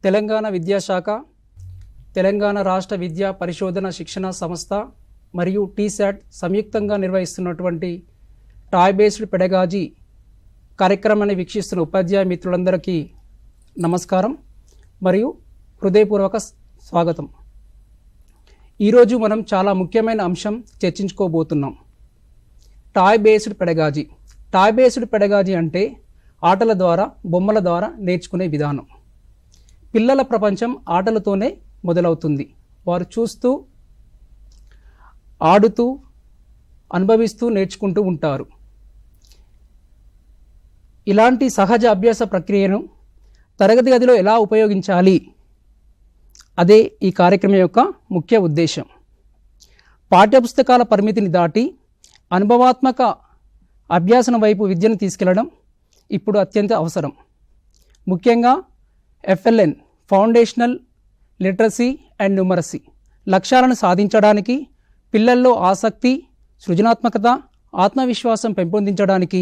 తెలంగాణ విద్యాశాఖ, తెలంగాణ రాష్ట్ర విద్యా పరిశోధన శిక్షణ సంస్థ మరియు టీశాట్ సంయుక్తంగా నిర్వహిస్తున్నటువంటి టాయ్ బేస్డ్ పెడగాజీ కార్యక్రమాన్ని వీక్షిస్తున్న ఉపాధ్యాయ మిత్రులందరికీ నమస్కారం మరియు హృదయపూర్వక స్వాగతం. ఈరోజు మనం చాలా ముఖ్యమైన అంశం చర్చించుకోబోతున్నాం. Toy based pedagogy. Toy based pedagogy అంటే ఆటల ద్వారా, బొమ్మల ద్వారా నేర్చుకునే విధానం. పిల్లల ప్రపంచం ఆటలతోనే మొదలవుతుంది. వారు చూస్తూ, ఆడుతూ, అనుభవిస్తూ నేర్చుకుంటూ ఉంటారు. ఇలాంటి సహజ అభ్యాస ప్రక్రియను తరగతి గదిలో ఎలా ఉపయోగించాలి, అదే ఈ కార్యక్రమం యొక్క ముఖ్య ఉద్దేశం. పాఠ్యపుస్తకాల పరిమితిని దాటి అనుభవాత్మక అభ్యాసన వైపు విద్యను తీసుకెళ్లడం ఇప్పుడు అత్యంత అవసరం. ముఖ్యంగా FLN foundational literacy and numeracy లక్ష్యాలను సాధించడానికి, పిల్లల్లో ఆసక్తి, సృజనాత్మకత, ఆత్మవిశ్వాసం పెంపొందించడానికి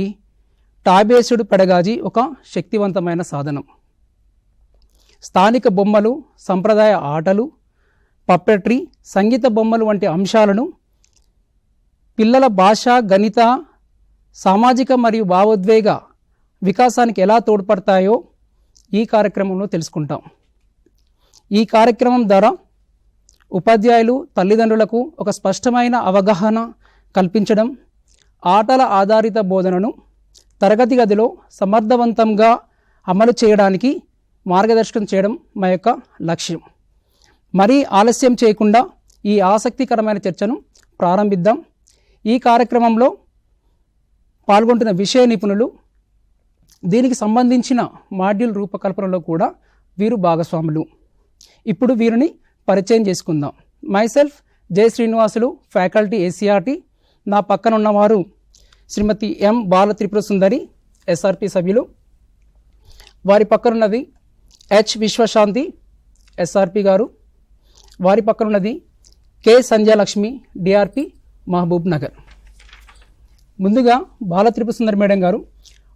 టాయ్ బేస్డ్ పెడగాజీ ఒక శక్తివంతమైన సాధనం. స్థానిక బొమ్మలు, సంప్రదాయ ఆటలు, పప్పెట్రీ, సంగీత బొమ్మలు వంటి అంశాలను పిల్లల భాష, గణిత, సామాజిక మరియు భావోద్వేగ వికాసానికి ఎలా తోడ్పడతాయో ఈ కార్యక్రమంలో తెలుసుకుంటాం. ఈ కార్యక్రమం ద్వారా ఉపాధ్యాయులు, తల్లిదండ్రులకు ఒక స్పష్టమైన అవగాహన కల్పించడం, ఆటల ఆధారిత బోధనను తరగతి గదిలో సమర్థవంతంగా అమలు చేయడానికి మార్గదర్శకం చేయడం మా యొక్క లక్ష్యం. మరీ ఆలస్యం చేయకుండా ఈ ఆసక్తికరమైన చర్చను ప్రారంభిద్దాం. ఈ కార్యక్రమంలో పాల్గొంటున్న విషయ నిపుణులు, దీనికి సంబంధించిన మాడ్యూల్ రూపకల్పనలో కూడా వీరు భాగస్వాములు. ఇప్పుడు వీరిని పరిచయం చేసుకుందాం. Myself J Srinivasulu, faculty ACRT. నా పక్కన ఉన్నవారు శ్రీమతి M బాల త్రిపుర సుందరి, SRP సభ్యులు. వారి పక్కనున్నది H విశ్వశాంతి, SRP గారు. వారి పక్కనున్నది K సంజయలక్ష్మి, DRP మహబూబ్ నగర్. ముందుగా బాల త్రిపుర సుందరి మేడం గారు,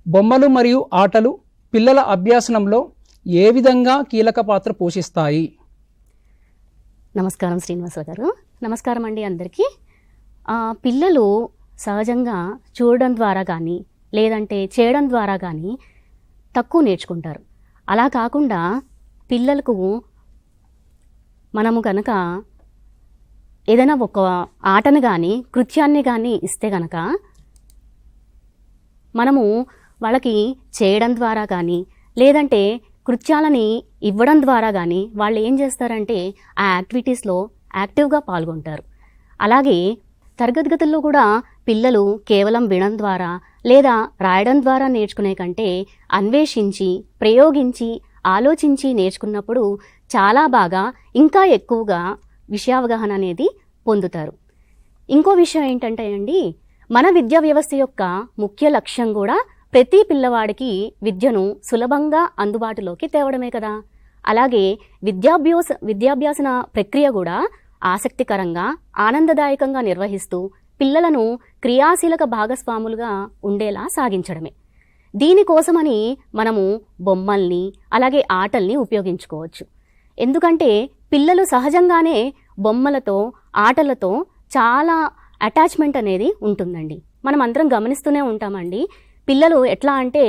బొమ్మలు మరియు ఆటలు పిల్లల అభ్యాసనంలో ఏ విధంగా కీలక పాత్ర పోషిస్తాయి? నమస్కారం శ్రీనివాసరావు గారు. నమస్కారం అండి అందరికీ. పిల్లలు సహజంగా చూడడం ద్వారా కానీ, లేదంటే చేయడం ద్వారా కానీ తక్కువ నేర్చుకుంటారు. అలా కాకుండా పిల్లలకు మనము కనుక ఏదైనా ఒక ఆటను కానీ, కృత్యాన్ని కానీ ఇస్తే కనుక మనము వాళ్ళకి చేయడం ద్వారా కానీ, లేదంటే కృత్యాలని ఇవ్వడం ద్వారా కానీ వాళ్ళు ఏం చేస్తారంటే ఆ యాక్టివిటీస్లో యాక్టివ్గా పాల్గొంటారు. అలాగే తరగతి గదుల్లో కూడా పిల్లలు కేవలం వినడం ద్వారా లేదా రాయడం ద్వారా నేర్చుకునే కంటే అన్వేషించి, ప్రయోగించి, ఆలోచించి నేర్చుకున్నప్పుడు చాలా బాగా, ఇంకా ఎక్కువగా విషయావగాహన అనేది పొందుతారు. ఇంకో విషయం ఏంటంటే అండి, మన విద్యా వ్యవస్థ యొక్క ముఖ్య లక్ష్యం కూడా ప్రతి పిల్లవాడికి విద్యను సులభంగా అందుబాటులోకి తేవడమే కదా. అలాగే విద్యాభ్యాసన ప్రక్రియ కూడా ఆసక్తికరంగా, ఆనందదాయకంగా నిర్వహిస్తూ పిల్లలను క్రియాశీలక భాగస్వాములుగా ఉండేలా సాగించడమే. దీనికోసమని మనము బొమ్మల్ని, అలాగే ఆటల్ని ఉపయోగించుకోవచ్చు. ఎందుకంటే పిల్లలు సహజంగానే బొమ్మలతో, ఆటలతో చాలా అటాచ్మెంట్ అనేది ఉంటుందండి. మనం అందరం గమనిస్తూనే ఉంటామండి. పిల్లలు ఎట్లా అంటే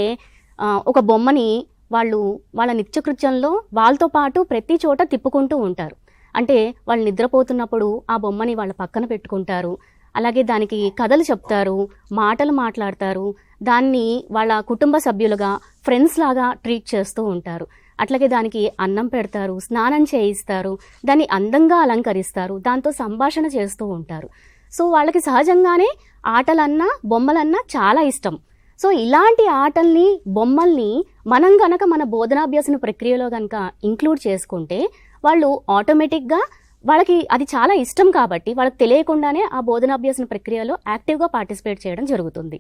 ఒక బొమ్మని వాళ్ళ నిత్యకృత్యంలో వాళ్ళతో పాటు ప్రతి చోట తిప్పుకుంటూ ఉంటారు. అంటే వాళ్ళు నిద్రపోతున్నప్పుడు ఆ బొమ్మని వాళ్ళ పక్కన పెట్టుకుంటారు. అలాగే దానికి కథలు చెప్తారు, మాటలు మాట్లాడతారు, దాన్ని వాళ్ళ కుటుంబ సభ్యులుగా, ఫ్రెండ్స్ లాగా ట్రీట్ చేస్తూ ఉంటారు. అట్లాగే దానికి అన్నం పెడతారు, స్నానం చేయిస్తారు, దాన్ని అందంగా అలంకరిస్తారు, దాంతో సంభాషణ చేస్తూ ఉంటారు. సో వాళ్ళకి సహజంగానే ఆటలన్నా, బొమ్మలన్నా చాలా ఇష్టం. సో ఇలాంటి ఆటల్ని, బొమ్మల్ని మనం కనుక మన బోధనాభ్యాసన ప్రక్రియలో కనుక ఇంక్లూడ్ చేసుకుంటే వాళ్ళు ఆటోమేటిక్గా, వాళ్ళకి అది చాలా ఇష్టం కాబట్టి వాళ్ళకి తెలియకుండానే ఆ బోధనాభ్యాసన ప్రక్రియలో యాక్టివ్గా పార్టిసిపేట్ చేయడం జరుగుతుంది.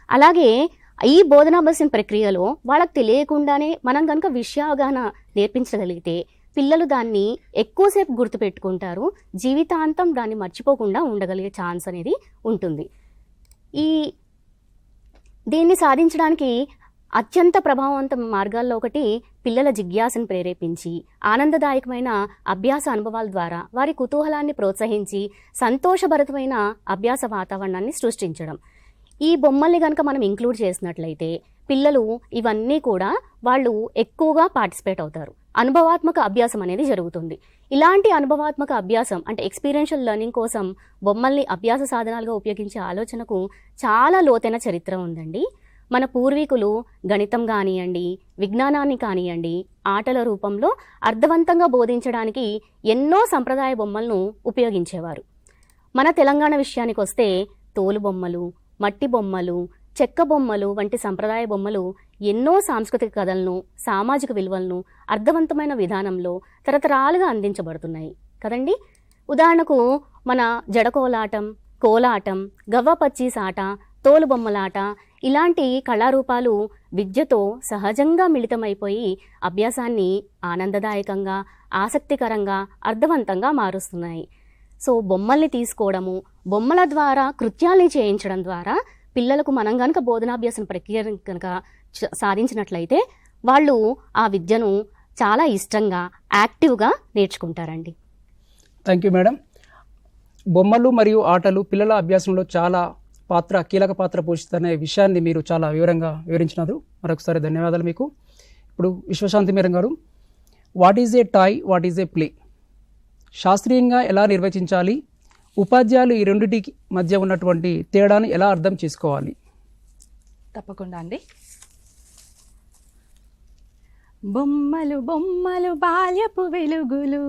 అలాగే ఈ బోధనాభ్యాసన ప్రక్రియలో వాళ్ళకి తెలియకుండానే మనం కనుక విషయావగాహన నేర్పించగలిగితే పిల్లలు దాన్ని ఎక్కువసేపు గుర్తుపెట్టుకుంటారు, జీవితాంతం దాన్ని మర్చిపోకుండా ఉండగలిగే ఛాన్స్ అనేది ఉంటుంది. దీన్ని సాధించడానికి అత్యంత ప్రభావవంత మార్గాల్లో ఒకటి పిల్లల జిజ్ఞాసను ప్రేరేపించి ఆనందదాయకమైన అభ్యాస అనుభవాల ద్వారా వారి కుతూహలాన్ని ప్రోత్సహించి సంతోషభరితమైన అభ్యాస వాతావరణాన్ని సృష్టించడం. ఈ బొమ్మల్ని కనుక మనం ఇంక్లూడ్ చేసినట్లయితే పిల్లలు ఇవన్నీ కూడా వాళ్ళు ఎక్కువగా పార్టిసిపేట్ అవుతారు. అనుభవాత్మక అభ్యాసం అనేది జరుగుతుంది. ఇలాంటి అనుభవాత్మక అభ్యాసం అంటే ఎక్స్పీరియన్షియల్ లెర్నింగ్ కోసం బొమ్మల్ని అభ్యాస సాధనాలుగా ఉపయోగించే ఆలోచనకు చాలా లోతైన చరిత్ర ఉందండి. మన పూర్వీకులు గణితం కానివ్వండి, విజ్ఞానాన్ని కానివ్వండి, ఆటల రూపంలో అర్థవంతంగా బోధించడానికి ఎన్నో సంప్రదాయ బొమ్మలను ఉపయోగించేవారు. మన తెలంగాణ విషయానికి వస్తే తోలు బొమ్మలు, మట్టి బొమ్మలు, చెక్క బొమ్మలు వంటి సంప్రదాయ బొమ్మలు ఎన్నో సాంస్కృతిక కథలను, సామాజిక విలువలను అర్థవంతమైన విధానంలో తరతరాలుగా అందించబడుతున్నాయి కదండి. ఉదాహరణకు మన జడకోలాటం, కోలాటం, గవ్వపచ్చీసాట, తోలు బొమ్మలాట ఇలాంటి కళారూపాలు విద్యతో సహజంగా మిళితమైపోయి అభ్యాసాన్ని ఆనందదాయకంగా, ఆసక్తికరంగా, అర్థవంతంగా మారుస్తున్నాయి. సో బొమ్మల్ని తీసుకోవడము, బొమ్మల ద్వారా కృత్యాల్ని చేయించడం ద్వారా పిల్లలకు మనం కనుక బోధనాభ్యాసం ప్రక్రియ కనుక సాధించినట్లయితే వాళ్ళు ఆ విద్యను చాలా ఇష్టంగా, యాక్టివ్గా నేర్చుకుంటారండి. Thank you madam. బొమ్మలు మరియు ఆటలు పిల్లల అభ్యాసంలో చాలా కీలక పాత్ర పోషిస్తున్న విషయాన్ని మీరు చాలా వివరంగా వివరించినారు. మరొకసారి ధన్యవాదాలు మీకు. ఇప్పుడు విశ్వశాంతి మేడం గారు, what is a toy, what is a play శాస్త్రీయంగా ఎలా నిర్వచించాలి? ఉపాధ్యాయులు ఈ రెండింటికి మధ్య ఉన్నటువంటి తేడాను ఎలా అర్థం చేసుకోవాలి? తప్పకుండా అండి. బొమ్మలు బొమ్మలు బాల్యపు వెలుగులు,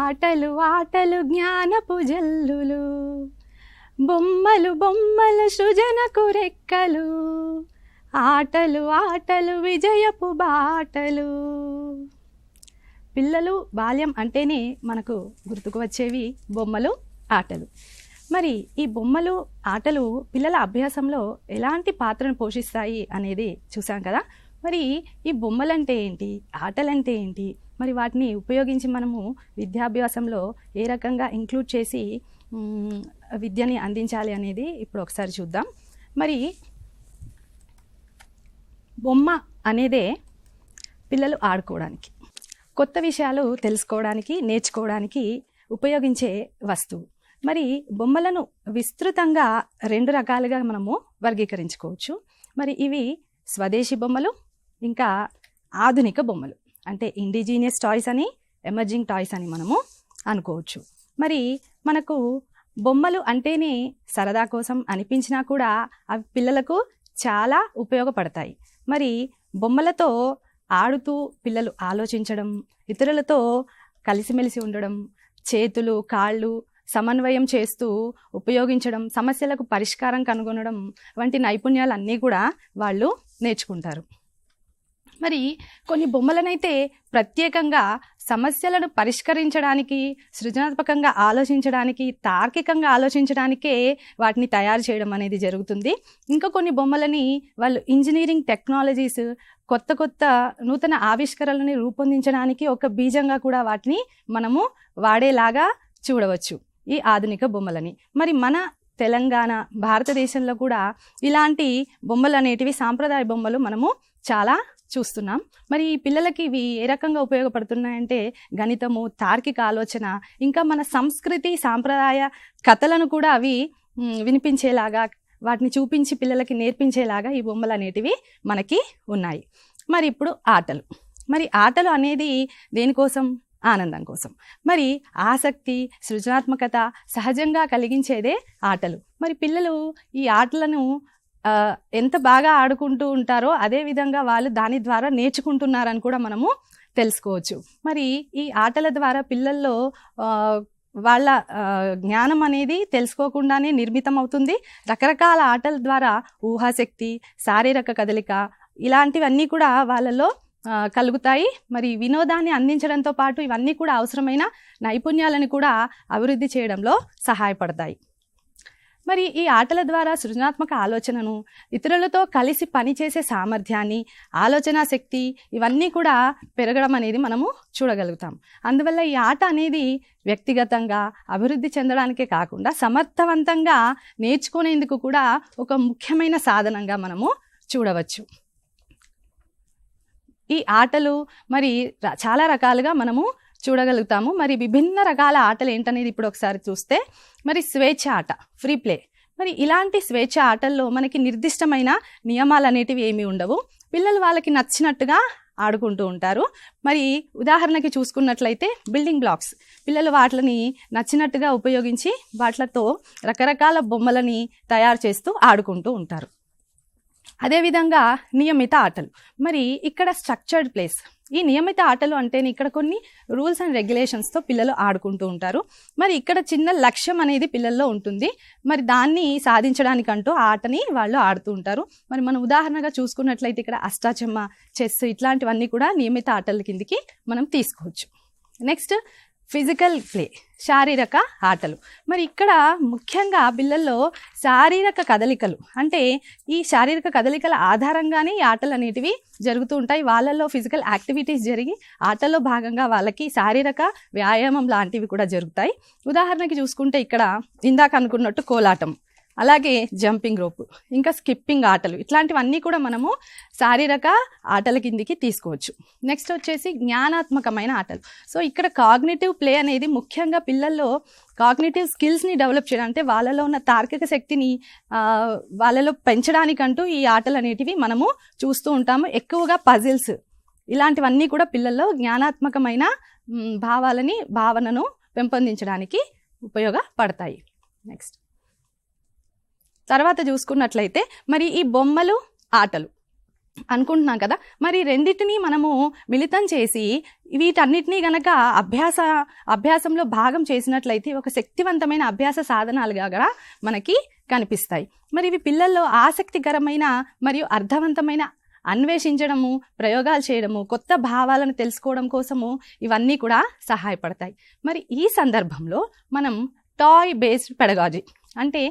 ఆటలు ఆటలు జ్ఞానపు జల్లులు, బొమ్మలు బొమ్మలు సృజనకు రెక్కలు, ఆటలు ఆటలు విజయపు బాటలు. పిల్లలు బాల్యం అంటేనే మనకు గుర్తుకు వచ్చేవి బొమ్మలు, ఆటలు. మరి ఈ బొమ్మలు, ఆటలు పిల్లల అభ్యాసంలో ఎలాంటి పాత్రను పోషిస్తాయి అనేది చూసాం కదా. మరి ఈ బొమ్మలంటే ఏంటి, ఆటలంటే ఏంటి, మరి వాటిని ఉపయోగించి మనము విద్యాభ్యాసంలో ఏ రకంగా ఇంక్లూడ్ చేసి విద్యని అందించాలి అనేది ఇప్పుడు ఒకసారి చూద్దాం. మరి బొమ్మ అనేదే పిల్లలు ఆడుకోవడానికి, కొత్త విషయాలు తెలుసుకోవడానికి, నేర్చుకోవడానికి ఉపయోగించే వస్తువు. మరి బొమ్మలను విస్తృతంగా 2 రకాలుగా మనము వర్గీకరించుకోవచ్చు. మరి ఇవి స్వదేశీ బొమ్మలు, ఇంకా ఆధునిక బొమ్మలు. అంటే ఇండిజీనియస్ టాయ్స్ అని, ఎమర్జింగ్ టాయ్స్ అని మనము అనుకోవచ్చు. మరి మనకు బొమ్మలు అంటేనే సరదా కోసం అనిపించినా కూడా అవి పిల్లలకు చాలా ఉపయోగపడతాయి. మరి బొమ్మలతో ఆడుతూ పిల్లలు ఆలోచించడం, ఇతరులతో కలిసిమెలిసి ఉండడం, చేతులు కాళ్ళు సమన్వయం చేస్తూ ఉపయోగించడం, సమస్యలకు పరిష్కారం కనుగొనడం వంటి నైపుణ్యాలన్నీ కూడా వాళ్ళు నేర్చుకుంటారు. మరి కొన్ని బొమ్మలనైతే ప్రత్యేకంగా సమస్యలను పరిష్కరించడానికి, సృజనాత్మకంగా ఆలోచించడానికి, తార్కికంగా ఆలోచించడానికే వాటిని తయారు చేయడం అనేది జరుగుతుంది. ఇంకా కొన్ని బొమ్మలని వాళ్ళు ఇంజనీరింగ్ టెక్నాలజీస్, కొత్త కొత్త నూతన ఆవిష్కరణలని రూపొందించడానికి ఒక బీజంగా కూడా వాటిని మనము వాడేలాగా చూడవచ్చు ఈ ఆధునిక బొమ్మలని. మరి మన తెలంగాణ, భారతదేశంలో కూడా ఇలాంటి బొమ్మలు అనేటివి, సాంప్రదాయ బొమ్మలు మనము చాలా చూస్తున్నాం. మరి ఈ పిల్లలకి ఇవి ఏ రకంగా ఉపయోగపడుతున్నాయంటే గణితము, తార్కిక ఆలోచన, ఇంకా మన సంస్కృతి సాంప్రదాయ కథలను కూడా అవి వినిపించేలాగా, వాటిని చూపించి పిల్లలకి నేర్పించేలాగా ఈ బొమ్మలు అనేటివి మనకి ఉన్నాయి. మరి ఇప్పుడు ఆటలు. మరి ఆటలు అనేది దేనికోసం? ఆనందం కోసం. మరి ఆసక్తి, సృజనాత్మకత సహజంగా కలిగించేదే ఆటలు. మరి పిల్లలు ఈ ఆటలను ఎంత బాగా ఆడుకుంటూ ఉంటారో అదే విధంగా వాళ్ళు దాని ద్వారా నేర్చుకుంటున్నారని కూడా మనము తెలుసుకోవచ్చు. మరి ఈ ఆటల ద్వారా పిల్లల్లో వాళ్ళ జ్ఞానం అనేది తెలుసుకోకుండానే నిర్మితం అవుతుంది. రకరకాల ఆటల ద్వారా ఊహాశక్తి, శారీరక కదలిక ఇలాంటివన్నీ కూడా వాళ్ళలో కలుగుతాయి. మరి వినోదాన్ని అందించడంతో పాటు ఇవన్నీ కూడా అవసరమైన నైపుణ్యాలను కూడా అభివృద్ధి చేయడంలో సహాయపడతాయి. మరి ఈ ఆటల ద్వారా సృజనాత్మక ఆలోచనను, ఇతరులతో కలిసి పనిచేసే సామర్థ్యాన్ని, ఆలోచన శక్తి ఇవన్నీ కూడా పెరగడం అనేది మనము చూడగలుగుతాం. అందువల్ల ఈ ఆట అనేది వ్యక్తిగతంగా అభివృద్ధి చెందడానికే కాకుండా సమర్థవంతంగా నేర్చుకునేందుకు కూడా ఒక ముఖ్యమైన సాధనంగా మనము చూడవచ్చు. ఈ ఆటలు మరి చాలా రకాలుగా మనము చూడగలుగుతాము. మరి విభిన్న రకాల ఆటలు ఏంటనేది ఇప్పుడు ఒకసారి చూస్తే, మరి స్వేచ్ఛ ఆట, ఫ్రీ ప్లే. మరి ఇలాంటి స్వేచ్ఛ ఆటల్లో మనకి నిర్దిష్టమైన నియమాలు అనేటివి ఏమీ ఉండవు. పిల్లలు వాళ్ళకి నచ్చినట్టుగా ఆడుకుంటూ ఉంటారు. మరి ఉదాహరణకి చూసుకున్నట్లయితే బిల్డింగ్ బ్లాక్స్, పిల్లలు వాటిని నచ్చినట్టుగా ఉపయోగించి వాటితో రకరకాల బొమ్మలని తయారు చేస్తూ ఆడుకుంటూ ఉంటారు. అదేవిధంగా నియమిత ఆటలు, మరి ఇక్కడ స్ట్రక్చర్డ్ ప్లేస్. ఈ నియమిత ఆటలు అంటే ఇక్కడ కొన్ని రూల్స్ అండ్ రెగ్యులేషన్స్తో పిల్లలు ఆడుకుంటూ ఉంటారు. మరి ఇక్కడ చిన్న లక్ష్యం అనేది పిల్లల్లో ఉంటుంది. మరి దాన్ని సాధించడానికంటూ ఆ ఆటని వాళ్ళు ఆడుతూ ఉంటారు. మరి మనం ఉదాహరణగా చూసుకున్నట్లయితే ఇక్కడ అష్టాచెమ్మ, చెస్ ఇట్లాంటివన్నీ కూడా నియమిత ఆటల కిందికి మనం తీసుకోవచ్చు. నెక్స్ట్ ఫిజికల్ ప్లే, శారీరక ఆటలు. మరి ఇక్కడ ముఖ్యంగా పిల్లల్లో శారీరక కదలికలు, అంటే ఈ శారీరక కదలికల ఆధారంగానే ఈ ఆటలు అనేటివి జరుగుతూ ఉంటాయి. వాళ్ళల్లో ఫిజికల్ యాక్టివిటీస్ జరిగి ఆటల్లో భాగంగా వాళ్ళకి శారీరక వ్యాయామం లాంటివి కూడా జరుగుతాయి. ఉదాహరణకి చూసుకుంటే ఇక్కడ ఇందాక అనుకున్నట్టు కోలాటం, అలాగే జంపింగ్ రోప్, ఇంకా స్కిప్పింగ్ ఆటలు, ఇట్లాంటివన్నీ కూడా మనము శారీరక ఆటల కిందికి తీసుకోవచ్చు. నెక్స్ట్ వచ్చేసి జ్ఞానాత్మకమైన ఆటలు. సో ఇక్కడ కాగ్నిటివ్ ప్లే అనేది ముఖ్యంగా పిల్లల్లో కాగ్నిటివ్ స్కిల్స్ని డెవలప్ చేయడం, అంటే వాళ్ళలో ఉన్న తార్కిక శక్తిని వాళ్ళలో పెంచడానికంటూ ఈ ఆటలు అనేటివి మనము చూస్తూ ఉంటాము. ఎక్కువగా పజిల్స్ ఇలాంటివన్నీ కూడా పిల్లల్లో జ్ఞానాత్మకమైన భావనను పెంపొందించడానికి ఉపయోగపడతాయి. నెక్స్ట్ తర్వాత చూసుకున్నట్లయితే మరి ఈ బొమ్మలు ఆటలు అనుకుంటున్నాం కదా, మరి రెండింటినీ మనము మిళితం చేసి వీటన్నిటినీ గనక అభ్యాసంలో భాగం చేసినట్లయితే ఒక శక్తివంతమైన అభ్యాస సాధనాలుగా కూడా మనకి కనిపిస్తాయి. మరి ఇవి పిల్లల్లో ఆసక్తికరమైన మరియు అర్థవంతమైన అన్వేషించడము, ప్రయోగాలు చేయడము, కొత్త భావాలను తెలుసుకోవడం కోసము ఇవన్నీ కూడా సహాయపడతాయి. మరి ఈ సందర్భంలో మనం టాయ్ బేస్డ్ పెడగాజీ, అంటే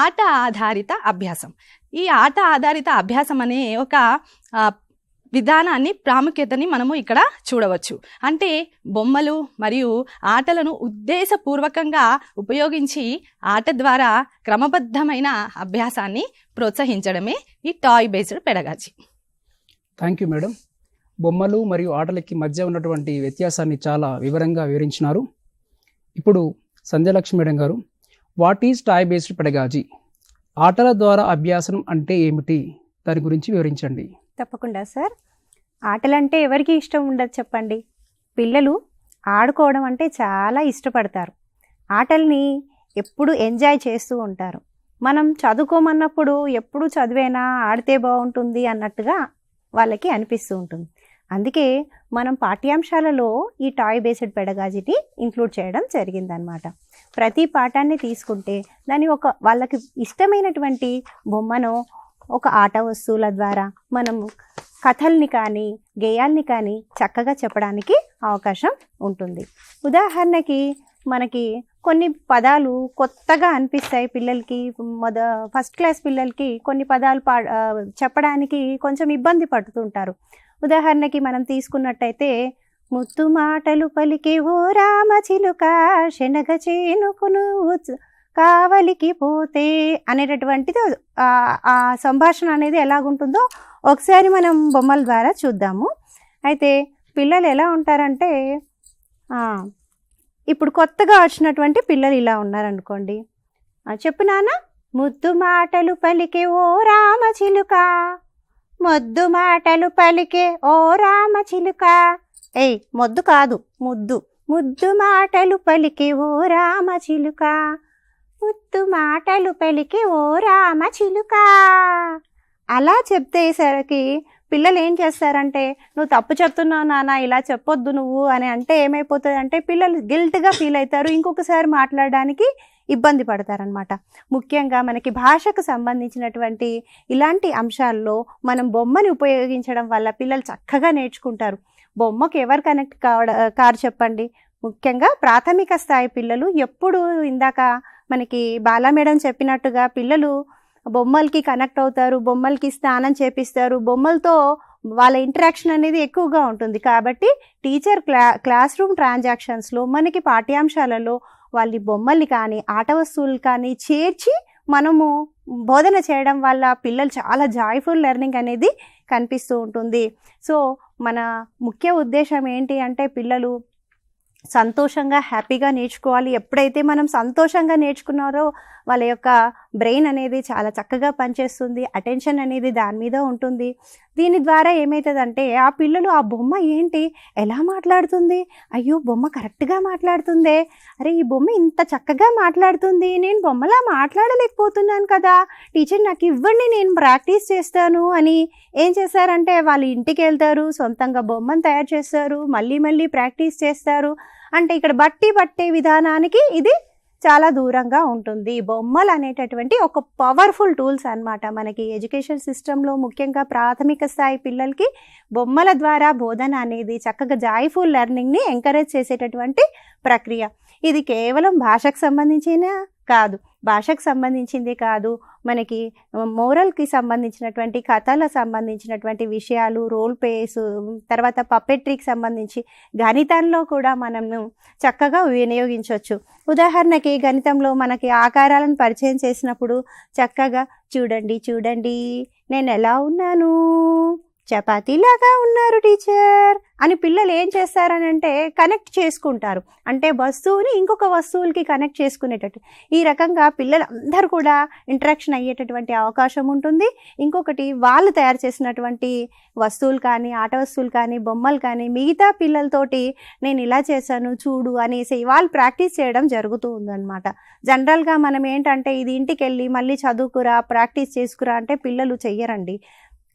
ఆట ఆధారిత అభ్యాసం. ఈ ఆట ఆధారిత అభ్యాసం అనే ఒక విధానాన్ని, ప్రాముఖ్యతని మనము ఇక్కడ చూడవచ్చు. అంటే బొమ్మలు మరియు ఆటలను ఉద్దేశపూర్వకంగా ఉపయోగించి ఆట ద్వారా క్రమబద్ధమైన అభ్యాసాన్ని ప్రోత్సహించడమే ఈ toy based pedagogy. Thank you madam. బొమ్మలు మరియు ఆటలకి మధ్య ఉన్నటువంటి వ్యత్యాసాన్ని చాలా వివరంగా వివరించినారు. ఇప్పుడు సంధ్యలక్ష్మి మేడం గారు, what is toy based pedagogy? ఆటల ద్వారా అభ్యాసం అంటే ఏమిటి? దాని గురించి వివరించండి. తప్పకుండా సార్. ఆటలంటే ఎవరికి ఇష్టం ఉండదు చెప్పండి. పిల్లలు ఆడుకోవడం అంటే చాలా ఇష్టపడతారు. ఆటల్ని ఎప్పుడు ఎంజాయ్ చేస్తూ ఉంటారు. మనం చదువుకోమన్నప్పుడు ఎప్పుడు చదివేనా, ఆడితే బాగుంటుంది అన్నట్టుగా వాళ్ళకి అనిపిస్తూ ఉంటుంది. అందుకే మనం పాఠ్యాంశాలలో ఈ టాయ్ బేస్డ్ పెడగాజీని ఇంక్లూడ్ చేయడం జరిగిందనమాట. ప్రతి పాఠాన్ని తీసుకుంటే దాని వాళ్ళకి ఇష్టమైనటువంటి బొమ్మను ఒక ఆట వస్తువుల ద్వారా మనము కథల్ని కానీ గేయాల్ని కానీ చక్కగా చెప్పడానికి అవకాశం ఉంటుంది. ఉదాహరణకి మనకి కొన్ని పదాలు కొత్తగా అనిపిస్తాయి పిల్లలకి. ఫస్ట్ క్లాస్ పిల్లలకి కొన్ని పదాలు చెప్పడానికి కొంచెం ఇబ్బంది పడుతుంటారు. ఉదాహరణకి మనం తీసుకున్నట్టయితే, ముత్తు మాటలు పలికే ఓ రామచిలుక శనగ చేనుకును కావలికి పోతే అనేటటువంటిది ఆ సంభాషణ అనేది ఎలాగుంటుందో ఒకసారి మనం బొమ్మల ద్వారా చూద్దాము. అయితే పిల్లలు ఎలా ఉంటారంటే, ఇప్పుడు కొత్తగా వచ్చినటువంటి పిల్లలు ఇలా ఉన్నారనుకోండి. చెప్పు నాన్న. ముద్దు మాటలు పలికే ఓ రామచిలుక, మొద్దు మాటలు పలికే ఓ రామచిలుక. మొద్దు కాదు, ముద్దు. ముద్దు మాటలు పలికే ఓ రామచిలుక, ముద్దు మాటలు పలికే ఓ రామచిలుక. అలా చెప్తేసరికి పిల్లలు ఏం చేస్తారంటే, నువ్వు తప్పు చెప్తున్నావు నాన్న, ఇలా చెప్పొద్దు నువ్వు అని అంటే ఏమైపోతుంది అంటే పిల్లలు గిల్ట్గా ఫీల్ అవుతారు, ఇంకొకసారి మాట్లాడడానికి ఇబ్బంది పడతారనమాట. ముఖ్యంగా మనకి భాషకు సంబంధించినటువంటి ఇలాంటి అంశాల్లో మనం బొమ్మని ఉపయోగించడం వల్ల పిల్లలు చక్కగా నేర్చుకుంటారు. బొమ్మకు ఎవరు కనెక్ట్ కారు చెప్పండి? ముఖ్యంగా ప్రాథమిక స్థాయి పిల్లలు. ఎప్పుడు ఇందాక మనకి బాలా మేడం చెప్పినట్టుగా పిల్లలు బొమ్మలకి కనెక్ట్ అవుతారు, బొమ్మలకి స్నానం చేపిస్తారు, బొమ్మలతో వాళ్ళ ఇంటరాక్షన్ అనేది ఎక్కువగా ఉంటుంది. కాబట్టి టీచర్ క్లాస్ రూమ్ ట్రాన్సాక్షన్స్లో మనకి పాఠ్యాంశాలలో వాళ్ళ బొమ్మల్ని కానీ ఆట వస్తువులు కానీ చేర్చి మనము బోధన చేయడం వల్ల పిల్లలు చాలా జాయ్ఫుల్ లెర్నింగ్ అనేది కనిపిస్తూ ఉంటుంది. సో మన ముఖ్య ఉద్దేశం ఏంటి అంటే పిల్లలు సంతోషంగా హ్యాపీగా నేర్చుకోవాలి. ఎప్పుడైతే మనం సంతోషంగా నేర్చుకున్నారో వాళ్ళ యొక్క బ్రెయిన్ అనేది చాలా చక్కగా పనిచేస్తుంది, అటెన్షన్ అనేది దాని మీద ఉంటుంది. దీని ద్వారా ఏమవుతుందంటే ఆ పిల్లలు ఆ బొమ్మ ఏంటి ఎలా మాట్లాడుతుంది, అయ్యో బొమ్మ కరెక్ట్గా మాట్లాడుతుందే, అరే ఈ బొమ్మ ఇంత చక్కగా మాట్లాడుతుంది, నేను బొమ్మలా మాట్లాడలేకపోతున్నాను కదా, టీచర్ నాకు ఇవ్వండి నేను ప్రాక్టీస్ చేస్తాను అని ఏం చేశారంటే వాళ్ళు ఇంటికి వెళ్తారు, సొంతంగా బొమ్మను తయారు చేస్తారు, మళ్ళీ మళ్ళీ ప్రాక్టీస్ చేస్తారు. అంటే ఇక్కడ బట్టి పట్టే విధానానికి ఇది చాలా దూరంగా ఉంటుంది. బొమ్మలు అనేటటువంటి ఒక పవర్ఫుల్ టూల్స్ అన్నమాట. మనకి ఎడ్యుకేషన్ సిస్టంలో ముఖ్యంగా ప్రాథమిక స్థాయి పిల్లలకి బొమ్మల ద్వారా బోధన అనేది చక్కగా జాయ్ఫుల్ లెర్నింగ్ని ఎంకరేజ్ చేసేటటువంటి ప్రక్రియ. ఇది కేవలం భాషకు సంబంధించిన కాదు, భాషకు సంబంధించింది కాదు, మనకి మోరల్కి సంబంధించినటువంటి కథలకు సంబంధించినటువంటి విషయాలు, రోల్ ప్లేస్, తర్వాత పప్పెట్రీకి సంబంధించి గణితంలో కూడా మనము చక్కగా వినియోగించవచ్చు. ఉదాహరణకి గణితంలో మనకి ఆకారాలను పరిచయం చేసినప్పుడు చక్కగా చూడండి చూడండి నేను ఎలా ఉన్నాను, చపాతీలాగా ఉన్నారు టీచర్ అని పిల్లలు ఏం చేస్తారనంటే కనెక్ట్ చేసుకుంటారు. అంటే వస్తువుని ఇంకొక వస్తువులకి కనెక్ట్ చేసుకునేటట్టు ఈ రకంగా పిల్లలు అందరూ కూడా ఇంటరాక్షన్ అయ్యేటటువంటి అవకాశం ఉంటుంది. ఇంకొకటి వాళ్ళు తయారు చేసినటువంటి వస్తువులు కానీ, ఆట వస్తువులు కానీ, బొమ్మలు కానీ మిగతా పిల్లలతోటి నేను ఇలా చేశాను చూడు అనేసి వాళ్ళు ప్రాక్టీస్ చేయడం జరుగుతూ ఉందన్నమాట. జనరల్గా మనం ఏంటంటే ఇది ఇంటికి వెళ్ళి మళ్ళీ చదువుకురా ప్రాక్టీస్ చేసుకురా అంటే పిల్లలు చెయ్యరండి.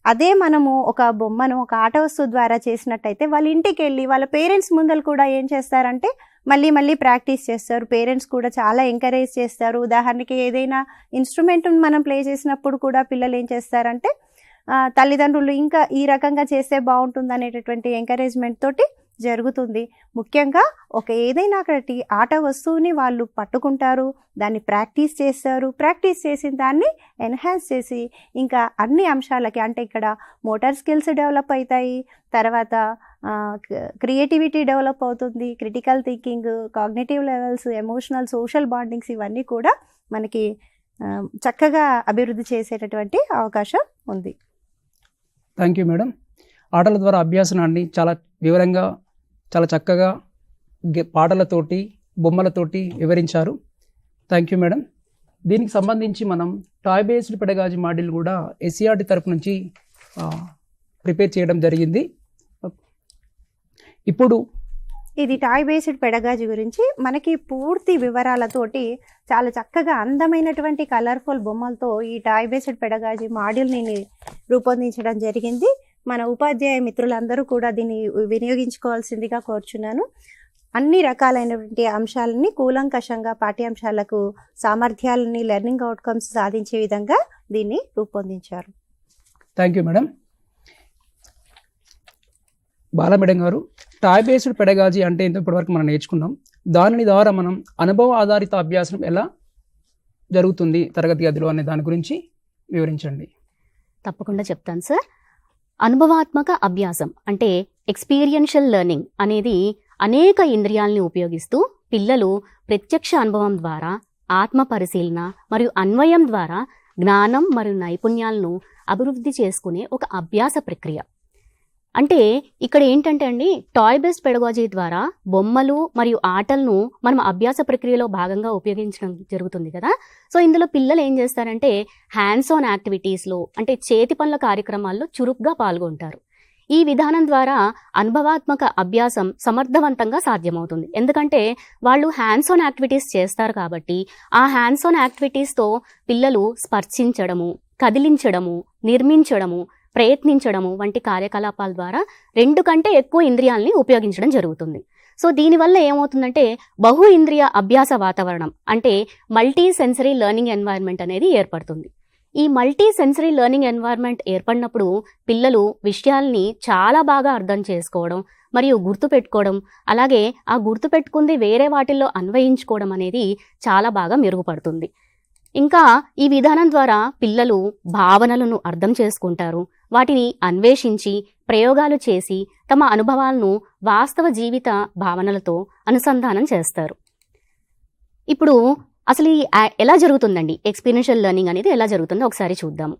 అదే మనము ఒక బొమ్మను ఒక ఆట వస్తువు ద్వారా చేసినట్టయితే వాళ్ళ ఇంటికి వెళ్ళి వాళ్ళ పేరెంట్స్ ముందర కూడా ఏం చేస్తారంటే మళ్ళీ మళ్ళీ ప్రాక్టీస్ చేస్తారు. పేరెంట్స్ కూడా చాలా ఎంకరేజ్ చేస్తారు. ఉదాహరణకి ఏదైనా ఇన్స్ట్రుమెంట్ని మనం ప్లే చేసినప్పుడు కూడా పిల్లలు ఏం చేస్తారంటే తల్లిదండ్రులు ఇంకా ఈ రకంగా చేస్తే బాగుంటుంది అనేటటువంటి ఎంకరేజ్మెంట్ తోటి జరుగుతుంది. ముఖ్యంగా ఒక ఏదైనా ఒకటి ఆట వస్తువుని వాళ్ళు పట్టుకుంటారు, దాన్ని ప్రాక్టీస్ చేస్తారు, ప్రాక్టీస్ చేసిన దాన్ని ఎన్హాన్స్ చేసి ఇంకా అన్ని అంశాలకి అంటే ఇక్కడ మోటార్ స్కిల్స్ డెవలప్ అవుతాయి, తర్వాత క్రియేటివిటీ డెవలప్ అవుతుంది, critical thinking, cognitive levels, emotional social bondings ఇవన్నీ కూడా మనకి చక్కగా అభివృద్ధి చేసేటటువంటి అవకాశం ఉంది. Thank you madam. ఆటల ద్వారా అభ్యాసనాన్ని చాలా వివరంగా చాలా చక్కగా పాటలతోటి బొమ్మలతోటి వివరించారు. Thank you madam. దీనికి సంబంధించి మనం టాయ్ బేస్డ్ పెడగాజీ మాడ్యూల్ కూడా ఎస్సీఆర్టీ తరపు నుంచి ప్రిపేర్ చేయడం జరిగింది. ఇప్పుడు ఇది టాయ్ బేస్డ్ పెడగాజీ గురించి మనకి పూర్తి వివరాలతోటి చాలా చక్కగా అందమైనటువంటి కలర్ఫుల్ బొమ్మలతో ఈ టాయ్ బేస్డ్ పెడగాజీ మాడ్యూల్ని రూపొందించడం జరిగింది. మన ఉపాధ్యాయ మిత్రులందరూ కూడా దీన్ని వినియోగించుకోవాల్సిందిగా కోరుచున్నాను. అన్ని రకాలైనటువంటి అంశాలని కూలంకషంగా పాఠ్యాంశాలకు సామర్థ్యాలని లెర్నింగ్ అవుట్కమ్స్ సాధించే విధంగా దీన్ని రూపొందించారు. Thank you madam. Bala madam గారు, టాయ్ బేస్డ్ పెడగాజీ అంటే ఏంటో ఇప్పటివరకు మనం నేర్చుకున్నాం. దాని ద్వారా మనం అనుభవ ఆధారిత అభ్యాసం ఎలా జరుగుతుంది తరగతి గదిలో అనే దాని గురించి వివరించండి. తప్పకుండా చెప్తాను సార్. అనుభవాత్మక అభ్యాసం అంటే ఎక్స్పీరియన్షియల్ లెర్నింగ్ అనేది అనేక ఇంద్రియాలని ఉపయోగిస్తూ పిల్లలు ప్రత్యక్ష అనుభవం ద్వారా ఆత్మ పరిశీలన మరియు అన్వయం ద్వారా జ్ఞానం మరియు నైపుణ్యాలను అభివృద్ధి చేసుకునే ఒక అభ్యాస ప్రక్రియ. అంటే ఇక్కడ ఏంటంటే అండి, టాయ్ బేస్డ్ పెడగాజీ ద్వారా బొమ్మలు మరియు ఆటలను మనం అభ్యాస ప్రక్రియలో భాగంగా ఉపయోగించడం జరుగుతుంది కదా. సో ఇందులో పిల్లలు ఏం చేస్తారంటే హ్యాండ్స్ ఆన్ యాక్టివిటీస్లో అంటే చేతి పనుల కార్యక్రమాల్లో చురుగ్గా పాల్గొంటారు. ఈ విధానం ద్వారా అనుభవాత్మక అభ్యాసం సమర్థవంతంగా సాధ్యమవుతుంది. ఎందుకంటే వాళ్ళు హ్యాండ్స్ ఆన్ యాక్టివిటీస్ చేస్తారు కాబట్టి ఆ హ్యాండ్స్ ఆన్ యాక్టివిటీస్తో పిల్లలు స్పర్శించడము, కదిలించడము, నిర్మించడము, ప్రయత్నించడము వంటి కార్యకలాపాల ద్వారా 2 కంటే ఎక్కువ ఇంద్రియాలని ఉపయోగించడం జరుగుతుంది. సో దీనివల్ల ఏమవుతుందంటే బహు ఇంద్రియ అభ్యాస వాతావరణం అంటే మల్టీ సెన్సరీ లెర్నింగ్ ఎన్వైర్న్మెంట్ అనేది ఏర్పడుతుంది. ఈ మల్టీ సెన్సరీ లెర్నింగ్ ఎన్వైర్న్మెంట్ ఏర్పడినప్పుడు పిల్లలు విషయాల్ని చాలా బాగా అర్థం చేసుకోవడం మరియు గుర్తుపెట్టుకోవడం, అలాగే ఆ గుర్తుపెట్టుకుంది వేరే వాటిల్లో అన్వయించుకోవడం అనేది చాలా బాగా మెరుగుపడుతుంది. ఇంకా ఈ విధానం ద్వారా పిల్లలు భావనలను అర్థం చేసుకుంటారు, వాటిని అన్వేషించి ప్రయోగాలు చేసి తమ అనుభవాలను వాస్తవ జీవిత భావనలతో అనుసంధానం చేస్తారు. ఇప్పుడు అసలు ఎలా జరుగుతుందండి ఎక్స్పీరియన్షియల్ లెర్నింగ్ అనేది ఎలా జరుగుతుందో ఒకసారి చూద్దాము.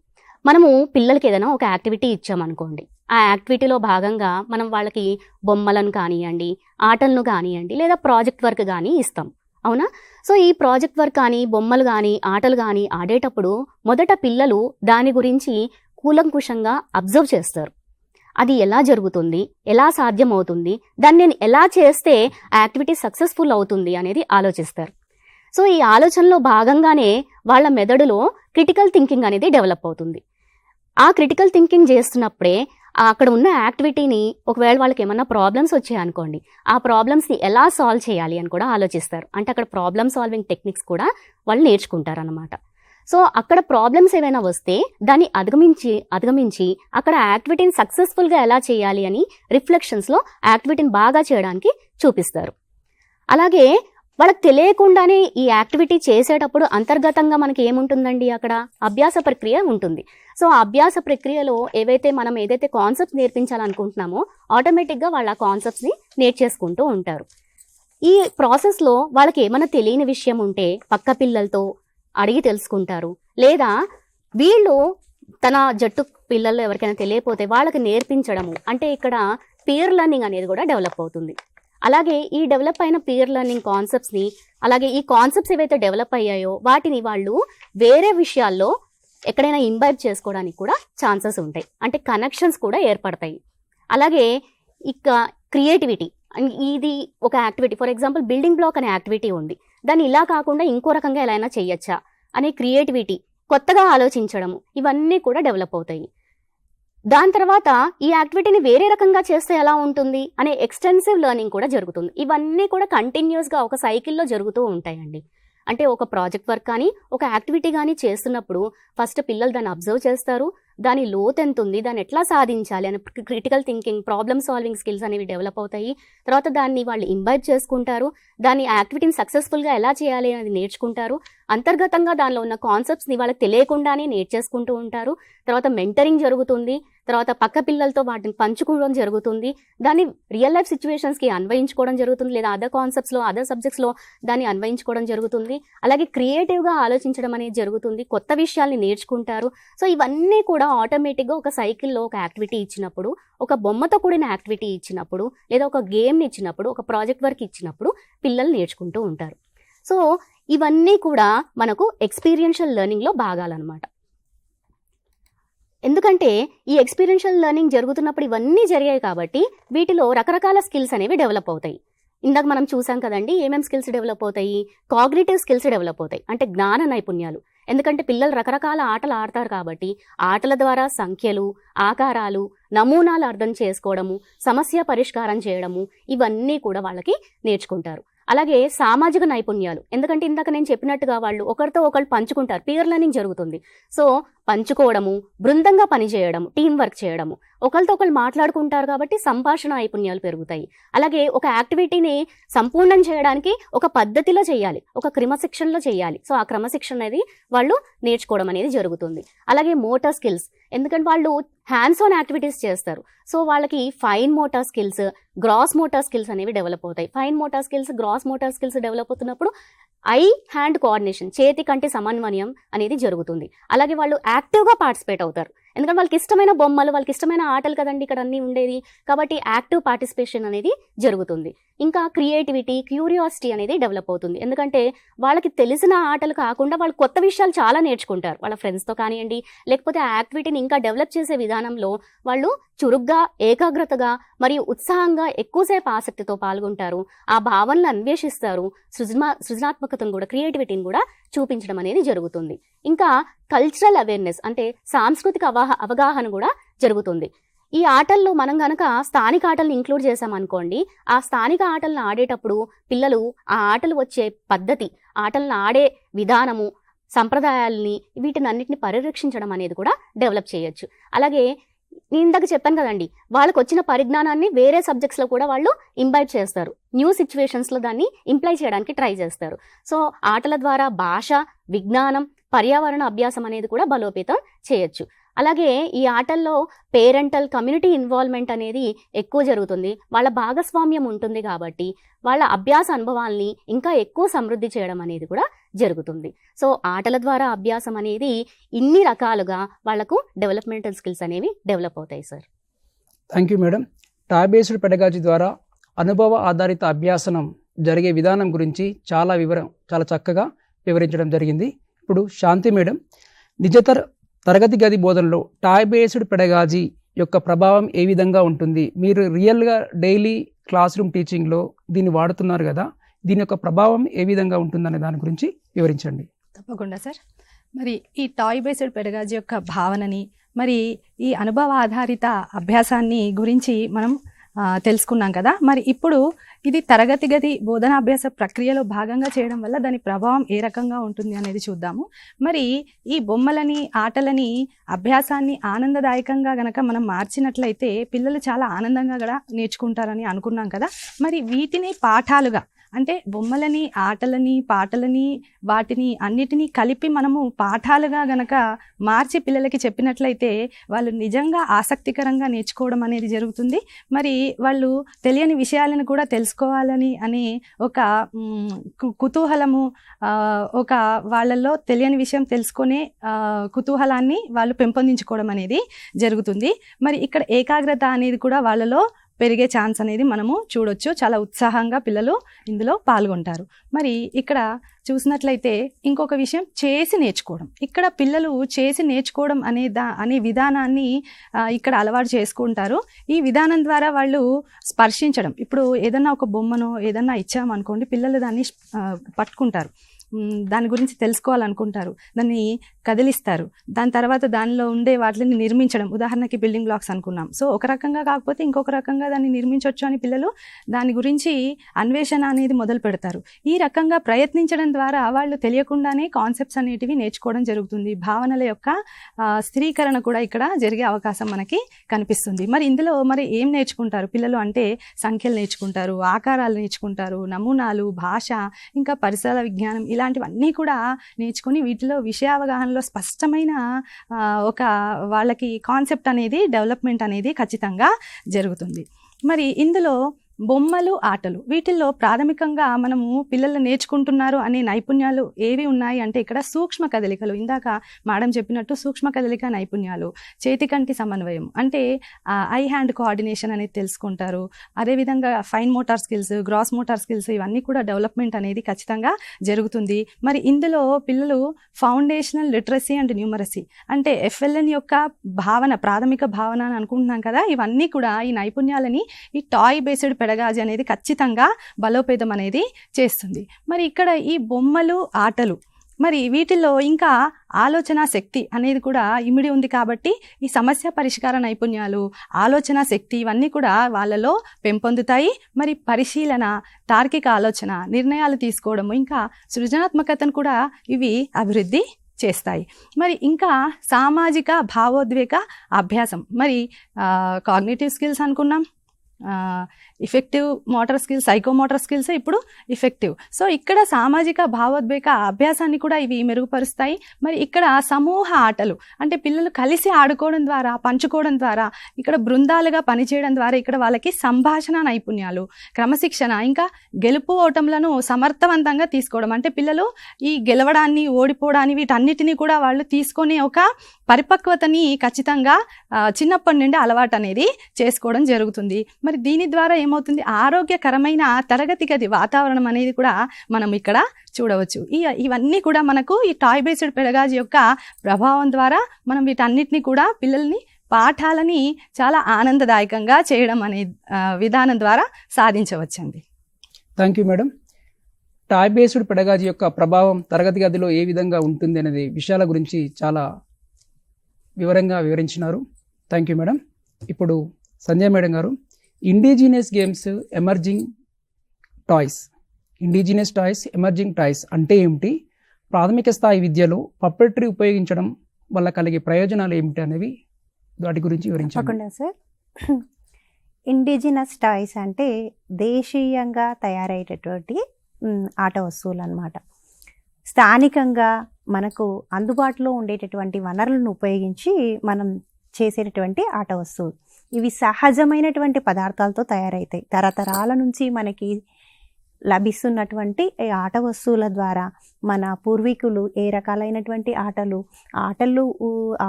మనము పిల్లలకి ఏదైనా ఒక యాక్టివిటీ ఇచ్చామనుకోండి, ఆ యాక్టివిటీలో భాగంగా మనం వాళ్ళకి బొమ్మలను కానివ్వండి, ఆటలను కానివ్వండి, లేదా ప్రాజెక్ట్ వర్క్ కానీ ఇస్తాం, అవునా? సో ఈ ప్రాజెక్ట్ వర్క్ కానీ, బొమ్మలు కానీ, ఆటలు కానీ ఆడేటప్పుడు మొదట పిల్లలు దాని గురించి కూలంకుషంగా అబ్జర్వ్ చేస్తారు. అది ఎలా జరుగుతుంది, ఎలా సాధ్యమవుతుంది, దాన్ని నేను ఎలా చేస్తే ఆ యాక్టివిటీ సక్సెస్ఫుల్ అవుతుంది అనేది ఆలోచిస్తారు. సో ఈ ఆలోచనలో భాగంగానే వాళ్ళ మెదడులో క్రిటికల్ థింకింగ్ అనేది డెవలప్ అవుతుంది. ఆ క్రిటికల్ థింకింగ్ చేస్తున్నప్పుడే అక్కడ ఉన్న యాక్టివిటీని, ఒకవేళ వాళ్ళకి ఏమన్నా ప్రాబ్లమ్స్ వచ్చాయనుకోండి, ఆ ప్రాబ్లమ్స్ని ఎలా సాల్వ్ చేయాలి అని కూడా ఆలోచిస్తారు. అంటే అక్కడ ప్రాబ్లమ్ సాల్వింగ్ టెక్నిక్స్ కూడా వాళ్ళు నేర్చుకుంటారు అన్నమాట. సో అక్కడ ప్రాబ్లమ్స్ ఏమైనా వస్తే దాన్ని అధిగమించి అక్కడ యాక్టివిటీని సక్సెస్ఫుల్గా ఎలా చేయాలి అని రిఫ్లెక్షన్స్లో యాక్టివిటీని బాగా చేయడానికి చూపిస్తారు. అలాగే వాళ్ళకి తెలియకుండానే ఈ యాక్టివిటీ చేసేటప్పుడు అంతర్గతంగా మనకి ఏముంటుందండి, అక్కడ అభ్యాస ప్రక్రియ ఉంటుంది. సో ఆ అభ్యాస ప్రక్రియలో మనం ఏదైతే కాన్సెప్ట్స్ నేర్పించాలనుకుంటున్నామో ఆటోమేటిక్గా వాళ్ళ కాన్సెప్ట్స్ని నేర్చేసుకుంటూ ఉంటారు. ఈ ప్రాసెస్లో వాళ్ళకి ఏమైనా తెలియని విషయం ఉంటే పక్క పిల్లలతో అడిగి తెలుసుకుంటారు, లేదా వీళ్ళు తన జట్టు పిల్లలు ఎవరికైనా తెలియకపోతే వాళ్ళకి నేర్పించడము, అంటే ఇక్కడ పీర్ లెర్నింగ్ అనేది కూడా డెవలప్ అవుతుంది. అలాగే ఈ డెవలప్ అయిన పీర్ లెర్నింగ్ కాన్సెప్ట్స్ని, అలాగే ఈ కాన్సెప్ట్స్ ఏవైతే డెవలప్ అయ్యాయో వాటిని వాళ్ళు వేరే విషయాల్లో ఎక్కడైనా ఇంబైబ్ చేసుకోవడానికి కూడా ఛాన్సెస్ ఉంటాయి, అంటే కనెక్షన్స్ కూడా ఏర్పడతాయి. అలాగే ఇక క్రియేటివిటీ, ఇది ఒక activity, for example building block అనే యాక్టివిటీ ఉంది, దాన్ని ఇలా కాకుండా ఇంకో రకంగా ఎలా అయినా చేయొచ్చా అనే క్రియేటివిటీ, కొత్తగా ఆలోచించడము, ఇవన్నీ కూడా డెవలప్ అవుతాయి. దాని తర్వాత ఈ యాక్టివిటీని వేరే రకంగా చేస్తే ఎలా ఉంటుంది అనే ఎక్స్టెన్సివ్ లెర్నింగ్ కూడా జరుగుతుంది. ఇవన్నీ కూడా కంటిన్యూస్గా ఒక సైకిల్లో జరుగుతూ ఉంటాయండి. అంటే ఒక ప్రాజెక్ట్ వర్క్ కానీ, ఒక యాక్టివిటీ కానీ చేస్తున్నప్పుడు ఫస్ట్ పిల్లలు దాన్ని అబ్జర్వ్ చేస్తారు, దాని లోతు ఎంత ఉంది, దాన్ని ఎట్లా సాధించాలి అని critical thinking, problem solving skills అనేవి డెవలప్ అవుతాయి. తర్వాత దాన్ని వాళ్ళు ఇంబైబ్ చేసుకుంటారు, దాన్ని యాక్టివిటీని సక్సెస్ఫుల్గా ఎలా చేయాలి అనేది నేర్చుకుంటారు. అంతర్గతంగా దానిలో ఉన్న కాన్సెప్ట్స్ని వాళ్ళకి తెలియకుండానే నేర్చేసుకుంటూ ఉంటారు. తర్వాత మెంటరింగ్ జరుగుతుంది, తర్వాత పక్క పిల్లలతో వాటిని పంచుకోవడం జరుగుతుంది, దాన్ని రియల్ లైఫ్ సిచ్యువేషన్స్కి అన్వయించుకోవడం జరుగుతుంది, లేదా అదర్ కాన్సెప్ట్స్లో, అదర్ సబ్జెక్ట్స్లో దాన్ని అన్వయించుకోవడం జరుగుతుంది. అలాగే క్రియేటివ్గా ఆలోచించడం అనేది జరుగుతుంది, కొత్త విషయాల్ని నేర్చుకుంటారు. సో ఇవన్నీ కూడా ఆటోమేటిక్గా ఒక సైకిల్లో ఒక యాక్టివిటీ ఇచ్చినప్పుడు, ఒక బొమ్మతో కూడిన యాక్టివిటీ ఇచ్చినప్పుడు, లేదా ఒక గేమ్ని ఇచ్చినప్పుడు, ఒక ప్రాజెక్ట్ వర్క్ ఇచ్చినప్పుడు పిల్లలు నేర్చుకుంటూ ఉంటారు. సో ఇవన్నీ కూడా మనకు ఎక్స్పీరియన్షియల్ లెర్నింగ్లో భాగాలన్నమాట. ఎందుకంటే ఈ ఎక్స్పీరియన్షియల్ లెర్నింగ్ జరుగుతున్నప్పుడు ఇవన్నీ జరిగాయి కాబట్టి వీటిలో రకరకాల స్కిల్స్ అనేవి డెవలప్ అవుతాయి. ఇందాక మనం చూసాం కదండి, ఏమేమి స్కిల్స్ డెవలప్ అవుతాయి, కాగ్నిటివ్ స్కిల్స్ డెవలప్ అవుతాయి, అంటే జ్ఞాన నైపుణ్యాలు. ఎందుకంటే పిల్లలు రకరకాల ఆటలు ఆడతారు కాబట్టి ఆటల ద్వారా సంఖ్యలు, ఆకారాలు, నమూనాలు అర్థం చేసుకోవడము, సమస్య పరిష్కారం చేయడము, ఇవన్నీ కూడా వాళ్ళకి నేర్చుకుంటారు. అలాగే సామాజిక నైపుణ్యాలు, ఎందుకంటే ఇందాక నేను చెప్పినట్టుగా వాళ్ళు ఒకరితో ఒకళ్ళు పంచుకుంటారు, పీర్ లెర్నింగ్ జరుగుతుంది. సో పంచుకోవడము, బృందంగా పనిచేయడము, టీం వర్క్ చేయడము, ఒకరితో ఒకళ్ళు మాట్లాడుకుంటారు కాబట్టి సంభాషణ నైపుణ్యాలు పెరుగుతాయి. అలాగే ఒక యాక్టివిటీని సంపూర్ణం చేయడానికి ఒక పద్ధతిలో చేయాలి, ఒక క్రమశిక్షణలో చేయాలి. సో ఆ క్రమశిక్షణ అనేది వాళ్ళు నేర్చుకోవడం అనేది జరుగుతుంది. అలాగే మోటార్ స్కిల్స్, ఎందుకంటే వాళ్ళు హ్యాండ్స్ ఆన్ యాక్టివిటీస్ చేస్తారు. సో వాళ్ళకి fine motor skills, gross motor skills అనేవి డెవలప్ అవుతాయి. Fine motor skills, gross motor skills develop అవుతున్నప్పుడు ఐ హ్యాండ్ కోఆర్డినేషన్, చేతి కంటి సమన్వయం అనేది జరుగుతుంది. అలాగే వాళ్ళు యాక్టివ్గా పార్టిసిపేట్ అవుతారు, ఎందుకంటే వాళ్ళకి ఇష్టమైన బొమ్మలు, వాళ్ళకి ఇష్టమైన ఆటలు కదండి ఇక్కడ అన్నీ ఉండేది, కాబట్టి యాక్టివ్ పార్టిసిపేషన్ అనేది జరుగుతుంది. ఇంకా క్రియేటివిటీ, క్యూరియాసిటీ అనేది డెవలప్ అవుతుంది, ఎందుకంటే వాళ్ళకి తెలిసిన ఆటలు కాకుండా వాళ్ళు కొత్త విషయాలు చాలా నేర్చుకుంటారు వాళ్ళ ఫ్రెండ్స్తో కానివ్వండి, లేకపోతే ఆ యాక్టివిటీని ఇంకా డెవలప్ చేసే విధానంలో వాళ్ళు చురుగ్గా, ఏకాగ్రతగా మరియు ఉత్సాహంగా ఎక్కువసేపు ఆసక్తితో పాల్గొంటారు, ఆ భావనలు అన్వేషిస్తారు, సృజనాత్మకతను కూడా, క్రియేటివిటీని కూడా చూపించడం అనేది జరుగుతుంది. ఇంకా కల్చరల్ అవేర్నెస్, అంటే సాంస్కృతిక అవగాహన కూడా జరుగుతుంది. ఈ ఆటల్లో మనం గనక స్థానిక ఆటలను ఇంక్లూడ్ చేసామనుకోండి, ఆ స్థానిక ఆటలను ఆడేటప్పుడు పిల్లలు ఆ ఆటలు వచ్చే పద్ధతి, ఆటలను ఆడే విధానము, సంప్రదాయాలని, వీటినన్నిటిని పరిరక్షించడం అనేది కూడా డెవలప్ చేయొచ్చు. అలాగే నేను ఇందాక చెప్పాను కదండి, వాళ్ళకు వచ్చిన పరిజ్ఞానాన్ని వేరే సబ్జెక్ట్స్లో కూడా వాళ్ళు ఇంబైబ్ చేస్తారు, న్యూ సిచ్యువేషన్స్లో దాన్ని ఇంప్లై చేయడానికి ట్రై చేస్తారు. సో ఆటల ద్వారా భాష, విజ్ఞానం, పర్యావరణ అభ్యాసం అనేది కూడా బలోపేతం చేయొచ్చు. అలాగే ఈ ఆటల్లో పేరెంటల్, కమ్యూనిటీ ఇన్వాల్వ్మెంట్ అనేది ఎక్కువ జరుగుతుంది, వాళ్ళ భాగస్వామ్యం ఉంటుంది కాబట్టి వాళ్ళ అభ్యాస అనుభవాల్ని ఇంకా ఎక్కువ సమృద్ధి చేయడం అనేది కూడా జరుగుతుంది. సో ఆటల ద్వారా అభ్యాసం అనేది ఇన్ని రకాలుగా వాళ్ళకు డెవలప్మెంటల్ స్కిల్స్ అనేవి డెవలప్ అవుతాయి sir. Thank you madam. Toy based pedagogy ద్వారా అనుభవ ఆధారిత అభ్యాసనం జరిగే విధానం గురించి చాలా చక్కగా వివరించడం జరిగింది. ఇప్పుడు శాంతి మేడం, నిజతర తరగతి గది బోధనలో టాయ్ బేస్డ్ పెడగాజీ యొక్క ప్రభావం ఏ విధంగా ఉంటుంది? మీరు రియల్గా డైలీ క్లాస్ రూమ్ టీచింగ్లో దీన్ని వాడుతున్నారు కదా, దీని యొక్క ప్రభావం ఏ విధంగా ఉంటుందనే దాని గురించి వివరించండి. తప్పకుండా సార్. మరి ఈ టాయ్ బేస్డ్ పెడగాజీ యొక్క భావనని, మరి ఈ అనుభవ ఆధారిత అభ్యాసాన్ని గురించి మనం తెలుసుకున్నాం కదా. మరి ఇప్పుడు ఇది తరగతి గది బోధనాభ్యాస ప్రక్రియలో భాగంగా చేయడం వల్ల దాని ప్రభావం ఏ రకంగా ఉంటుంది అనేది చూద్దాము. మరి ఈ బొమ్మలని, ఆటలని, అభ్యాసాన్ని ఆనందదాయకంగా గనక మనం మార్చినట్లయితే పిల్లలు చాలా ఆనందంగా కూడా నేర్చుకుంటారని అనుకున్నాం కదా. మరి వీటిని పాఠాలుగా, అంటే బొమ్మలని, ఆటలని, పాటలని, వాటిని అన్నిటినీ కలిపి మనము పాఠాలుగా గనక మార్చి పిల్లలకి చెప్పినట్లయితే వాళ్ళు నిజంగా ఆసక్తికరంగా నేర్చుకోవడం అనేది జరుగుతుంది. మరి వాళ్ళు తెలియని విషయాలను కూడా తెలుసుకోవాలని అనే ఒక కుతూహలము, ఒక వాళ్ళల్లో తెలియని విషయం తెలుసుకునే కుతూహలాన్ని వాళ్ళు పెంపొందించుకోవడం అనేది జరుగుతుంది. మరి ఇక్కడ ఏకాగ్రత అనేది కూడా వాళ్ళలో పెరిగే ఛాన్స్ అనేది మనము చూడొచ్చు. చాలా ఉత్సాహంగా పిల్లలు ఇందులో పాల్గొంటారు. మరి ఇక్కడ చూసినట్లయితే ఇంకొక విషయం, చేసి నేర్చుకోవడం. ఇక్కడ పిల్లలు చేసి నేర్చుకోవడం అనే విధానాన్ని ఇక్కడ అలవాటు చేసుకుంటారు. ఈ విధానం ద్వారా వాళ్ళు స్పర్శించడం, ఇప్పుడు ఏదన్నా ఒక బొమ్మనో ఏదన్నా ఇచ్చామనుకోండి, పిల్లలు దాన్ని పట్టుకుంటారు, దాని గురించి తెలుసుకోవాలనుకుంటారు, దాన్ని కదిలిస్తారు. దాని తర్వాత దానిలో ఉండే వాటిని నిర్మించడం, ఉదాహరణకి బిల్డింగ్ బ్లాక్స్ అనుకున్నాం. సో ఒక రకంగా కాకపోతే ఇంకొక రకంగా దాన్ని నిర్మించవచ్చు అని పిల్లలు దాని గురించి అన్వేషణ అనేది మొదలు పెడతారు. ఈ రకంగా ప్రయత్నించడం ద్వారా వాళ్ళు తెలియకుండానే కాన్సెప్ట్స్ అనేటివి నేర్చుకోవడం జరుగుతుంది. భావనల యొక్క స్థిరీకరణ కూడా ఇక్కడ జరిగే అవకాశం మనకి కనిపిస్తుంది. మరి ఇందులో మరి ఏం నేర్చుకుంటారు పిల్లలు అంటే, సంఖ్యలు నేర్చుకుంటారు, ఆకారాలు నేర్చుకుంటారు, నమూనాలు, భాష, ఇంకా పరిసర విజ్ఞానం, ఇలాంటివన్నీ కూడా నేర్చుకుని వీటిలో విషయావగాహనలో స్పష్టమైన ఒక వాళ్ళకి కాన్సెప్ట్ అనేది, డెవలప్మెంట్ అనేది ఖచ్చితంగా జరుగుతుంది. మరి ఇందులో బొమ్మలు, ఆటలు, వీటిల్లో ప్రాథమికంగా మనము పిల్లలు నేర్చుకుంటున్నారు అనే నైపుణ్యాలు ఏవి ఉన్నాయి అంటే ఇక్కడ సూక్ష్మ కదలికలు, ఇందాక మేడం చెప్పినట్టు సూక్ష్మ కదలిక నైపుణ్యాలు, చేతి కంటి సమన్వయం అంటే ఐ హ్యాండ్ కోఆర్డినేషన్ అనేది తెలుసుకుంటారు. అదేవిధంగా fine motor skills, gross motor skills, ఇవన్నీ కూడా డెవలప్మెంట్ అనేది ఖచ్చితంగా జరుగుతుంది. మరి ఇందులో పిల్లలు ఫౌండేషనల్ లిటరసీ అండ్ న్యూమరసీ అంటే FLN యొక్క భావన, ప్రాథమిక భావన అని అనుకుంటున్నాం కదా, ఇవన్నీ కూడా ఈ నైపుణ్యాలని ఈ టాయ్ బేస్డ్ పెడగాజీ అనేది ఖచ్చితంగా బలోపేతం అనేది చేస్తుంది. మరి ఇక్కడ ఈ బొమ్మలు, ఆటలు, మరి వీటిల్లో ఇంకా ఆలోచన శక్తి అనేది కూడా ఇమిడి ఉంది కాబట్టి ఈ సమస్య పరిష్కార నైపుణ్యాలు, ఆలోచన శక్తి, ఇవన్నీ కూడా వాళ్ళలో పెంపొందుతాయి. మరి పరిశీలన, తార్కిక ఆలోచన, నిర్ణయాలు తీసుకోవడము, ఇంకా సృజనాత్మకతను కూడా ఇవి అభివృద్ధి చేస్తాయి. మరి ఇంకా సామాజిక భావోద్వేగ అభ్యాసం, మరి కాగ్నిటివ్ స్కిల్స్ అనుకున్నాం, effective motor skills, psychomotor skills ఇప్పుడు ఇఫెక్టివ్. సో ఇక్కడ సామాజిక భావోద్వేగ అభ్యాసాన్ని కూడా ఇవి మెరుగుపరుస్తాయి. మరి ఇక్కడ సమూహ ఆటలు అంటే పిల్లలు కలిసి ఆడుకోవడం ద్వారా, పంచుకోవడం ద్వారా, ఇక్కడ బృందాలుగా పనిచేయడం ద్వారా ఇక్కడ వాళ్ళకి సంభాషణ నైపుణ్యాలు, క్రమశిక్షణ, ఇంకా గెలుపు ఓటములను సమర్థవంతంగా తీసుకోవడం, అంటే పిల్లలు ఈ గెలవడాన్ని, ఓడిపోవడాన్ని, వీటన్నిటినీ కూడా వాళ్ళు తీసుకొని ఒక పరిపక్వతని ఖచ్చితంగా చిన్నప్పటి నుండి అలవాటు అనేది చేసుకోవడం జరుగుతుంది. మరి దీని ద్వారా ఏమవుతుంది, ఆరోగ్యకరమైన తరగతి గది వాతావరణం అనేది కూడా మనం ఇక్కడ చూడవచ్చు. ఇవన్నీ కూడా మనకు ఈ టాయ్ బేస్డ్ పెడగాజీ యొక్క ప్రభావం ద్వారా మనం వీటన్నిటిని కూడా పిల్లల్ని పాఠాలని చాలా ఆనందదాయకంగా చేయడం అనే విధానం ద్వారా సాధించవచ్చండి. Thank you madam. Toy based pedagogy యొక్క ప్రభావం తరగతి గదిలో ఏ విధంగా ఉంటుంది అనేది విషయాల గురించి చాలా వివరంగా వివరించినారు. Thank you madam. ఇప్పుడు సంధ్య మేడం గారు, indigenous games, emerging toys, indigenous toys, emerging toys అంటే ఏమిటి, ప్రాథమిక స్థాయి విద్యలో పప్పెట్రీ ఉపయోగించడం వల్ల కలిగే ప్రయోజనాలు ఏమిటి అనేవి వాటి గురించి వివరించండి. సార్, ఇండిజినస్ టాయ్స్ అంటే దేశీయంగా తయారయ్యేటటువంటి ఆట వస్తువులు అన్నమాట. స్థానికంగా మనకు అందుబాటులో ఉండేటటువంటి వనరులను ఉపయోగించి మనం చేసేటటువంటి ఆట వస్తువులు. ఇవి సహజమైనటువంటి పదార్థాలతో తయారవుతాయి. తరతరాల నుంచి మనకి లభిస్తున్నటువంటి ఈ ఆట వస్తువుల ద్వారా మన పూర్వీకులు ఏ రకాలైనటువంటి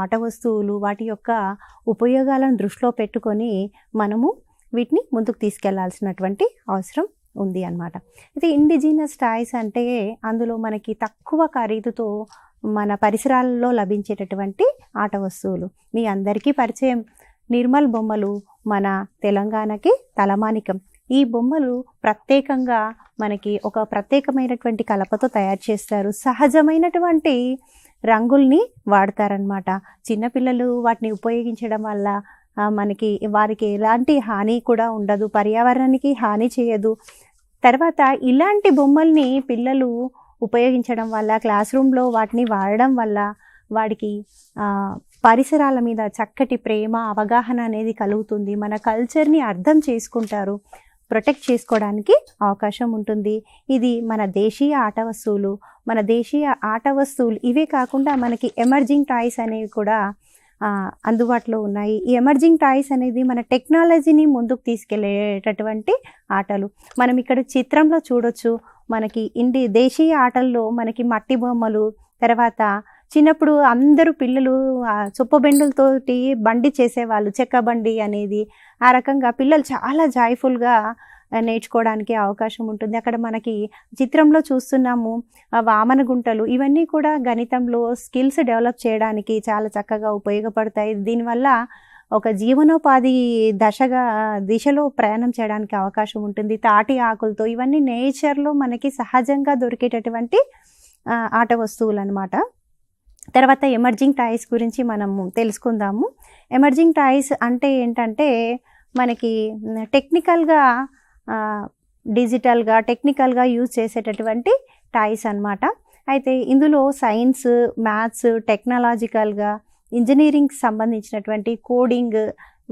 ఆట వస్తువులు వాటి యొక్క ఉపయోగాలను దృష్టిలో పెట్టుకొని మనము వీటిని ముందుకు తీసుకెళ్లాల్సినటువంటి అవసరం ఉంది అన్నమాట. అయితే ఇండిజినస్ టాయ్స్ అంటే అందులో మనకి తక్కువ ఖరీదుతో మన పరిసరాలలో లభించేటటువంటి ఆట వస్తువులు. మీ అందరికీ పరిచయం నిర్మల్ బొమ్మలు మన తెలంగాణకి తలమానికం. ఈ బొమ్మలు ప్రత్యేకంగా మనకి ఒక ప్రత్యేకమైనటువంటి కలపతో తయారు చేస్తారు. సహజమైనటువంటి రంగుల్ని వాడతారనమాట. చిన్నపిల్లలు వాటిని ఉపయోగించడం వల్ల వారికి ఎలాంటి హాని కూడా ఉండదు, పర్యావరణానికి హాని చేయదు. తర్వాత ఇలాంటి బొమ్మల్ని పిల్లలు ఉపయోగించడం వల్ల, క్లాస్ రూమ్లో వాటిని వాడడం వల్ల వాడికి పరిసరాల మీద చక్కటి ప్రేమ, అవగాహన అనేది కలుగుతుంది. మన కల్చర్ని అర్థం చేసుకుంటారు, ప్రొటెక్ట్ చేసుకోవడానికి అవకాశం ఉంటుంది. ఇది మన దేశీయ ఆట వస్తువులు. ఇవే కాకుండా మనకి ఎమర్జింగ్ టాయ్స్ అనేవి కూడా అందుబాటులో ఉన్నాయి. ఈ ఎమర్జింగ్ టాయ్స్ అనేది మన టెక్నాలజీని ముందుకు తీసుకెళ్లేటటువంటి ఆటలు. మనం ఇక్కడ చిత్రంలో చూడొచ్చు. మనకి దేశీయ ఆటల్లో మనకి మట్టి బొమ్మలు, తర్వాత చిన్నప్పుడు అందరూ పిల్లలు చొప్పబెండులతోటి బండి చేసేవాళ్ళు, చెక్క బండి అనేది. ఆ రకంగా పిల్లలు చాలా జాయ్ఫుల్గా నేర్చుకోవడానికి అవకాశం ఉంటుంది. అక్కడ మనకి చిత్రంలో చూస్తున్నాము వామన గుంటలు. ఇవన్నీ కూడా గణితంలో స్కిల్స్ డెవలప్ చేయడానికి చాలా చక్కగా ఉపయోగపడతాయి. దీనివల్ల ఒక జీవనోపాధి దిశలో ప్రయాణం చేయడానికి అవకాశం ఉంటుంది. తాటి ఆకులతో, ఇవన్నీ నేచర్లో మనకి సహజంగా దొరికేటటువంటి ఆట వస్తువులు అన్నమాట. తర్వాత ఎమర్జింగ్ టాయ్స్ గురించి మనము తెలుసుకుందాము. ఎమర్జింగ్ టాయ్స్ అంటే ఏంటంటే మనకి టెక్నికల్గా యూజ్ చేసేటటువంటి టాయ్స్ అన్నమాట. అయితే ఇందులో సైన్స్, మ్యాథ్స్, టెక్నాలజికల్గా, ఇంజనీరింగ్కి సంబంధించినటువంటి కోడింగ్,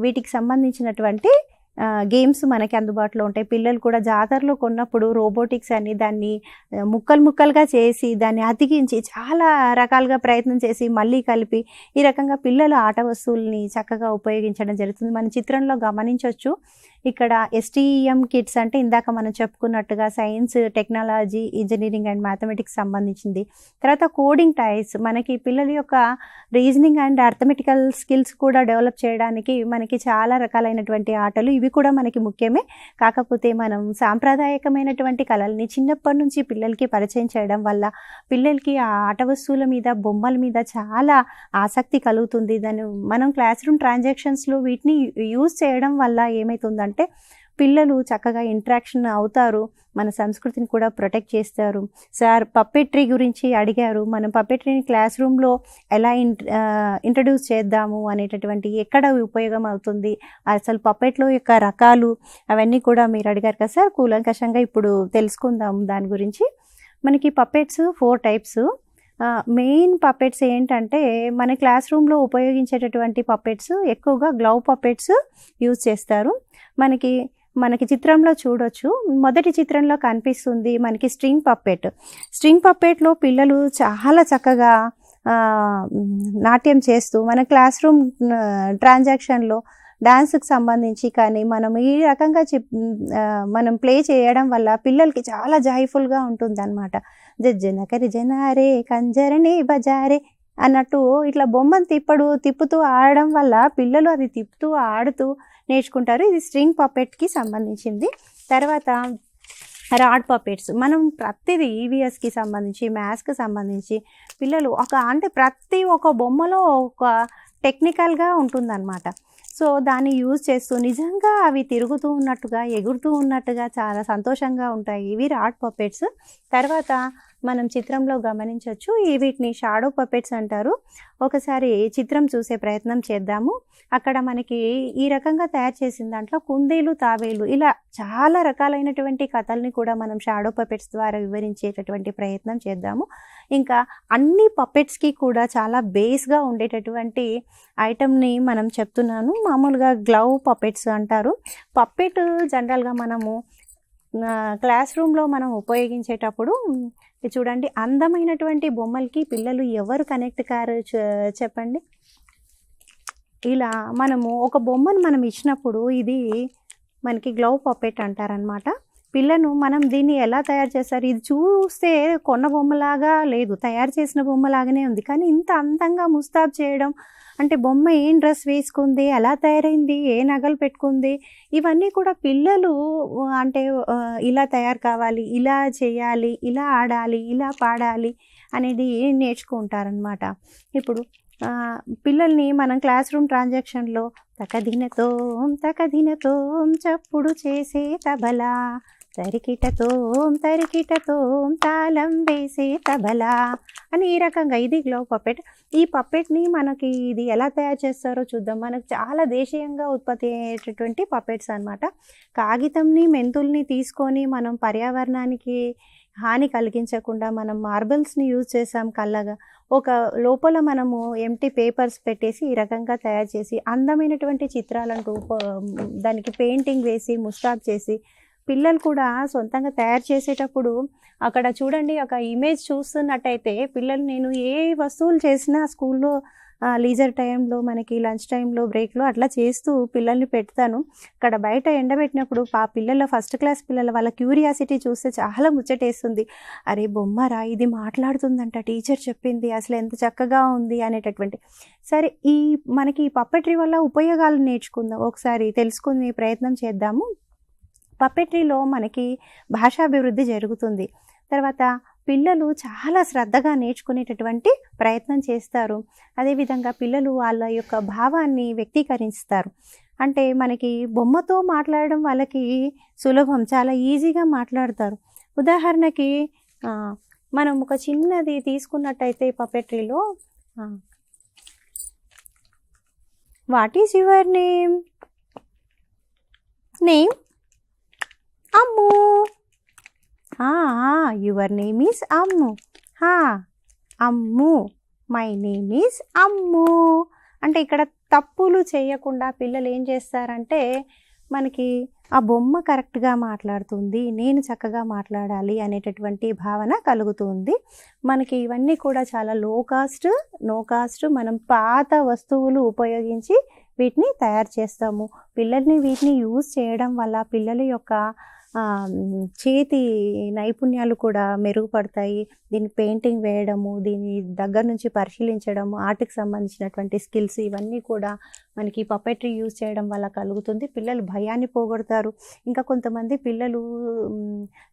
వీటికి సంబంధించినటువంటి గేమ్స్ మనకి అందుబాటులో ఉంటాయి. పిల్లలు కూడా జాతరలో కొన్నప్పుడు రోబోటిక్స్ అని దాన్ని ముక్కలుగా చేసి దాన్ని అతికించి చాలా రకాలుగా ప్రయత్నం చేసి మళ్ళీ కలిపి ఈ రకంగా పిల్లలు ఆట వస్తువుల్ని చక్కగా ఉపయోగించడం జరుగుతుంది. మన చిత్రంలో గమనించవచ్చు. ఇక్కడ STEM కిట్స్ అంటే ఇందాక మనం చెప్పుకున్నట్టుగా science, technology, engineering and mathematics సంబంధించింది. తర్వాత కోడింగ్ టాయ్స్ మనకి పిల్లల యొక్క రీజనింగ్ అండ్ అర్థమెటికల్ స్కిల్స్ కూడా డెవలప్ చేయడానికి మనకి చాలా రకాలైనటువంటి ఆటలు, ఇవి కూడా మనకి ముఖ్యమే. కాకపోతే మనం సాంప్రదాయకమైనటువంటి కళల్ని చిన్నప్పటి నుంచి పిల్లలకి పరిచయం చేయడం వల్ల పిల్లలకి ఆ ఆట వస్తువుల మీద, బొమ్మల మీద చాలా ఆసక్తి కలుగుతుంది. దాన్ని మనం క్లాస్ రూమ్ ట్రాన్సాక్షన్స్లో వీటిని యూజ్ చేయడం వల్ల ఏమవుతుందంటే పిల్లలు చక్కగా ఇంటరాక్షన్ అవుతారు, మన సంస్కృతిని కూడా ప్రొటెక్ట్ చేస్తారు. సార్ పప్పెట్రీ గురించి అడిగారు. మనం పప్పెట్రీని క్లాస్ రూమ్లో ఎలా ఇంట్రడ్యూస్ చేద్దాము అనేటటువంటి, ఎక్కడ ఉపయోగం అవుతుంది, అసలు పప్పెట్లో యొక్క రకాలు అవన్నీ కూడా మీరు అడిగారు కదా సార్. కూలంకషంగా ఇప్పుడు తెలుసుకుందాం దాని గురించి. మనకి పప్పెట్స్ 4 టైప్స్. మెయిన్ పప్పెట్స్ ఏంటంటే మన క్లాస్ రూమ్లో ఉపయోగించేటటువంటి పప్పెట్స్ ఎక్కువగా గ్లౌ పప్పెట్స్ యూజ్ చేస్తారు. మనకి చిత్రంలో చూడొచ్చు. మొదటి చిత్రంలో కనిపిస్తుంది మనకి స్ట్రింగ్ పప్పెట్లో పిల్లలు చాలా చక్కగా నాట్యం చేస్తూ మన క్లాస్ రూమ్ ట్రాన్సాక్షన్లో డాన్స్కి సంబంధించి కానీ మనం ఈ రకంగా మనం ప్లే చేయడం వల్ల పిల్లలకి చాలా జాయ్ఫుల్గా ఉంటుంది అనమాట. జనకరి జనారే కంజరని బజారే అన్నట్టు ఇట్లా బొమ్మను తిప్పుతూ ఆడడం వల్ల పిల్లలు అది తిప్పుతూ ఆడుతూ నేర్చుకుంటారు. ఇది స్ట్రింగ్ పప్పెట్కి సంబంధించింది. తర్వాత రాడ్ పప్పెట్స్ మనం ప్రతిదీ EVSకి సంబంధించి, మ్యాథ్స్కి సంబంధించి పిల్లలు ప్రతి ఒక్క బొమ్మలో ఒక టెక్నికల్గా ఉంటుందన్నమాట. సో దాన్ని యూజ్ చేస్తూ నిజంగా అవి తిరుగుతూ ఉన్నట్టుగా, ఎగురుతూ ఉన్నట్టుగా చాలా సంతోషంగా ఉంటాయి. ఇవి రాడ్ పప్పెట్స్. తర్వాత మనం చిత్రంలో గమనించవచ్చు, వీటిని షాడో పప్పెట్స్ అంటారు. ఒకసారి చిత్రం చూసే ప్రయత్నం చేద్దాము. అక్కడ మనకి ఈ రకంగా తయారు చేసిన దాంట్లో కుందేలు, తాబేలు, ఇలా చాలా రకాలైనటువంటి కథల్ని కూడా మనం షాడో పప్పెట్స్ ద్వారా వివరించేటటువంటి ప్రయత్నం చేద్దాము. ఇంకా అన్ని పప్పెట్స్కి కూడా చాలా బేస్గా ఉండేటటువంటి ఐటమ్ని మనం చెప్తున్నాను. మామూలుగా గ్లౌ పప్పెట్స్ అంటారు. పప్పెట్ జనరల్గా మనము క్లాస్ రూమ్లో మనం ఉపయోగించేటప్పుడు చూడండి, అందమైనటువంటి బొమ్మలకి పిల్లలు ఎవరు కనెక్ట్ కారు చెప్పండి. ఇలా మనము ఒక బొమ్మను మనం ఇచ్చినప్పుడు ఇది మనకి గ్లౌ పప్పెట్ అంటారనమాట. పిల్లను మనం దీన్ని ఎలా తయారు చేస్తారు, ఇది చూస్తే కొన్న బొమ్మలాగా లేదు, తయారు చేసిన బొమ్మలాగానే ఉంది, కానీ ఇంత అందంగా ముస్తాబ్ చేయడం అంటే బొమ్మ ఏం డ్రెస్ వేసుకుంది, ఎలా తయారైంది, ఏ నగలు పెట్టుకుంది, ఇవన్నీ కూడా పిల్లలు అంటే ఇలా తయారు కావాలి, ఇలా చేయాలి, ఇలా ఆడాలి, ఇలా పాడాలి అనేది నేర్చుకుంటారనమాట. ఇప్పుడు పిల్లల్ని మనం క్లాస్ రూమ్ ట్రాన్సాక్షన్లో తకదినతోం తకదినతోం చప్పుడు చేసే తబలా, తరికిటతోం తరికిటతోం తాళం వేసే తబలా అని ఈ రకంగా ఇది గ్లవ్ పప్పెట్. ఈ పప్పెట్ని మనకి ఇది ఎలా తయారు చేస్తారో చూద్దాం. మనకు చాలా దేశీయంగా ఉత్పత్తి అయ్యేటటువంటి పప్పెట్స్ అనమాట. కాగితంని మెంతుల్ని తీసుకొని మనం పర్యావరణానికి హాని కలిగించకుండా మనం మార్బల్స్ని యూజ్ చేసాం కళ్ళగా, ఒక లోపల మనము ఎంటీ పేపర్స్ పెట్టేసి ఈ రకంగా తయారు చేసి అందమైనటువంటి చిత్రాలను దానికి పెయింటింగ్ వేసి ముస్తాబ్ చేసి పిల్లలు కూడా సొంతంగా తయారు చేసేటప్పుడు అక్కడ చూడండి, ఒక ఇమేజ్ చూస్తున్నట్టయితే పిల్లలు, నేను ఏ వస్తువులు చేసినా స్కూల్లో లీజర్ టైంలో మనకి లంచ్ టైంలో బ్రేక్లో అట్లా చేస్తూ పిల్లల్ని పెడతాను. అక్కడ బయట ఎండబెట్టినప్పుడు పిల్లల ఫస్ట్ క్లాస్ పిల్లల వాళ్ళ క్యూరియాసిటీ చూస్తే చాలా ముచ్చటేస్తుంది. అరే బొమ్మరా, ఇది మాట్లాడుతుందంట, టీచర్ చెప్పింది, అసలు ఎంత చక్కగా ఉంది అనేటటువంటి. సరే, మనకి ఈ పప్పెట్రీ వల్ల ఉపయోగాలు నేర్చుకుందాం, ఒకసారి తెలుసుకునే ప్రయత్నం చేద్దాము. పప్పెట్రీలో మనకి భాషాభివృద్ధి జరుగుతుంది. తర్వాత పిల్లలు చాలా శ్రద్ధగా నేర్చుకునేటటువంటి ప్రయత్నం చేస్తారు. అదేవిధంగా పిల్లలు వాళ్ళ యొక్క భావాన్ని వ్యక్తీకరిస్తారు. అంటే మనకి బొమ్మతో మాట్లాడడం వాళ్ళకి సులభం, చాలా ఈజీగా మాట్లాడతారు. ఉదాహరణకి మనం ఒక చిన్నది తీసుకున్నట్టయితే పప్పెట్రీలో, what is your name? Name Ammu. Your name is Ammu. Ammu, my name is Ammu. అంటే ఇక్కడ తప్పులు చేయకుండా పిల్లలు ఏం చేస్తారంటే మనకి ఆ బొమ్మ కరెక్ట్గా మాట్లాడుతుంది, నేను చక్కగా మాట్లాడాలి అనేటటువంటి భావన కలుగుతుంది. మనకి ఇవన్నీ కూడా చాలా నో కాస్ట్ మనం పాత వస్తువులు ఉపయోగించి వీటిని తయారు చేస్తాము. పిల్లల్ని వీటిని యూజ్ చేయడం వల్ల పిల్లల యొక్క చేతి నైపుణ్యాలు కూడా మెరుగుపడతాయి. దీన్ని పెయింటింగ్ వేయడము, దీని దగ్గర నుంచి పరిశీలించడము, ఆర్ట్కి సంబంధించినటువంటి స్కిల్స్ ఇవన్నీ కూడా మనకి పప్పెట్రీ యూజ్ చేయడం వల్ల కలుగుతుంది. పిల్లలు భయాన్ని పోగొడతారు. ఇంకా కొంతమంది పిల్లలు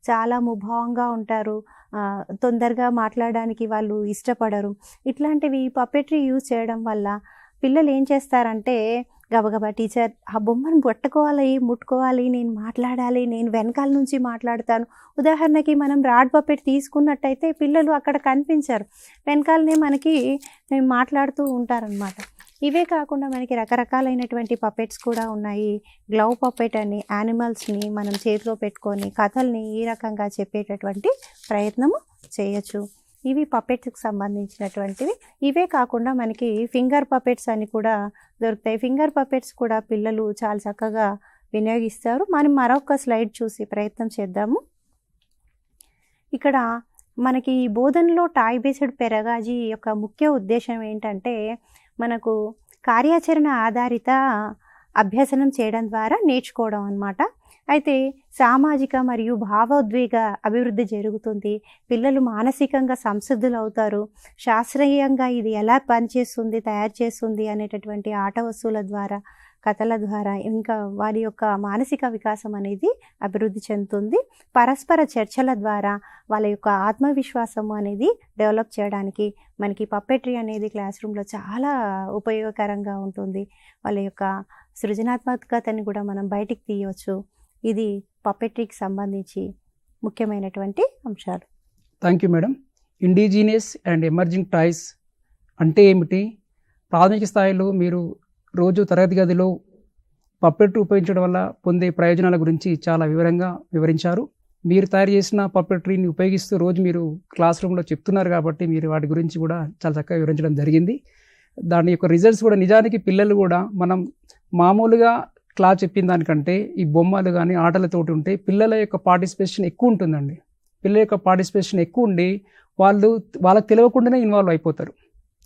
చాలా ముభావంగా ఉంటారు, తొందరగా మాట్లాడడానికి వాళ్ళు ఇష్టపడరు. ఇట్లాంటివి పప్పెట్రీ యూజ్ చేయడం వల్ల పిల్లలు ఏం చేస్తారంటే గబగబా టీచర్ ఆ బొమ్మను ముట్టుకోవాలి, నేను మాట్లాడాలి, నేను వెనకాల నుంచి మాట్లాడతాను. ఉదాహరణకి మనం రాడ్ పప్పెట్ తీసుకున్నట్టయితే పిల్లలు అక్కడ కనిపించరు, వెనకాలనే మనకి మాట్లాడుతూ ఉంటారనమాట. ఇవే కాకుండా మనకి రకరకాలైనటువంటి పప్పెట్స్ కూడా ఉన్నాయి. గ్లవ్ పప్పెట్ అని యానిమల్స్ని మనం చేతిలో పెట్టుకొని కథల్ని ఈ రకంగా చెప్పేటటువంటి ప్రయత్నము చేయొచ్చు. ఇవి పప్పెట్స్కి సంబంధించినటువంటివి. ఇవే కాకుండా మనకి ఫింగర్ పప్పెట్స్ అని కూడా దొరుకుతాయి. ఫింగర్ పప్పెట్స్ కూడా పిల్లలు చాలా చక్కగా వినియోగిస్తారు. మనం మరొక స్లైడ్ చూసి ప్రయత్నం చేద్దాము. ఇక్కడ మనకి బోధనలో టాయ్ బేస్డ్ పెడగాజీ యొక్క ముఖ్య ఉద్దేశం ఏంటంటే మనకు కార్యాచరణ ఆధారిత అభ్యసనం చేయడం ద్వారా నేర్చుకోవడం అన్నమాట. అయితే సామాజిక మరియు భావోద్వేగ అభివృద్ధి జరుగుతుంది. పిల్లలు మానసికంగా సంసిద్ధులు అవుతారు. శాస్త్రీయంగా ఇది ఎలా పనిచేస్తుంది, తయారు చేస్తుంది అనేటటువంటి ఆట వస్తువుల ద్వారా, కథల ద్వారా ఇంకా వారి యొక్క మానసిక వికాసం అనేది అభివృద్ధి చెందుతుంది. పరస్పర చర్చల ద్వారా వాళ్ళ యొక్క ఆత్మవిశ్వాసం అనేది డెవలప్ చేయడానికి మనకి పప్పెట్రీ అనేది క్లాస్ రూమ్లో చాలా ఉపయోగకరంగా ఉంటుంది. వాళ్ళ యొక్క సృజనాత్మకతని కూడా మనం బయటికి తీయవచ్చు. ఇది పప్పెట్రీకి సంబంధించి ముఖ్యమైనటువంటి అంశాలు. Thank you madam. Indigenous and emerging toys అంటే ఏమిటి, ప్రాథమిక స్థాయిలో మీరు రోజు తరగతి గదిలో పప్పెట్రీ ఉపయోగించడం వల్ల పొందే ప్రయోజనాల గురించి చాలా వివరంగా వివరించారు. మీరు తయారు చేసిన పప్పెట్రీని ఉపయోగిస్తూ రోజు మీరు క్లాస్ రూమ్లో చెప్తున్నారు కాబట్టి మీరు వాటి గురించి కూడా చాలా చక్కగా వివరించడం జరిగింది. దాని యొక్క రిజల్ట్స్ కూడా నిజానికి పిల్లలు కూడా మనం మామూలుగా క్లాస్ చెప్పిన దానికంటే ఈ బొమ్మలు కానీ ఆటలతోటి ఉంటే పిల్లల యొక్క పార్టిసిపేషన్ ఎక్కువ ఉంటుందండి. పిల్లల యొక్క పార్టిసిపేషన్ ఎక్కువ ఉండి వాళ్ళకి తెలియకుండానే ఇన్వాల్వ్ అయిపోతారు.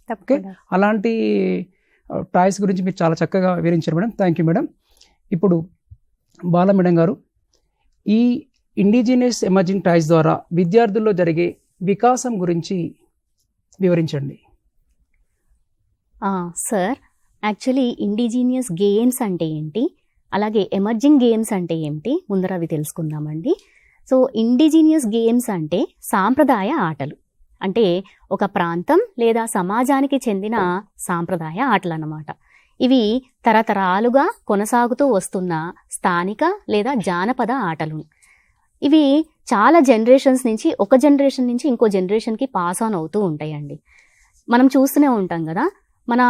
ఓకే, అలాంటి టాయ్స్ గురించి మీరు చాలా చక్కగా వివరించారు మేడం. Thank you madam. ఇప్పుడు బాల మేడం గారు, ఈ ఇండిజినియస్ ఎమర్జింగ్ టాయ్స్ ద్వారా విద్యార్థుల్లో జరిగే వికాసం గురించి వివరించండి. సార్, యాక్చువల్లీ ఇండిజీనియస్ గేమ్స్ అంటే ఏంటి, అలాగే ఎమర్జింగ్ గేమ్స్ అంటే ఏంటి, ముందర అవి తెలుసుకుందామండి. సో ఇండిజీనియస్ గేమ్స్ అంటే సాంప్రదాయ ఆటలు, అంటే ఒక ప్రాంతం లేదా సమాజానికి చెందిన సాంప్రదాయ ఆటలు అన్నమాట. ఇవి తరతరాలుగా కొనసాగుతూ వస్తున్న స్థానిక లేదా జానపద ఆటలు. ఇవి చాలా జనరేషన్స్ నుంచి, ఒక జనరేషన్ నుంచి ఇంకో జనరేషన్కి పాస్ ఆన్ అవుతూ ఉంటాయండి. మనం చూస్తూనే ఉంటాం కదా, మన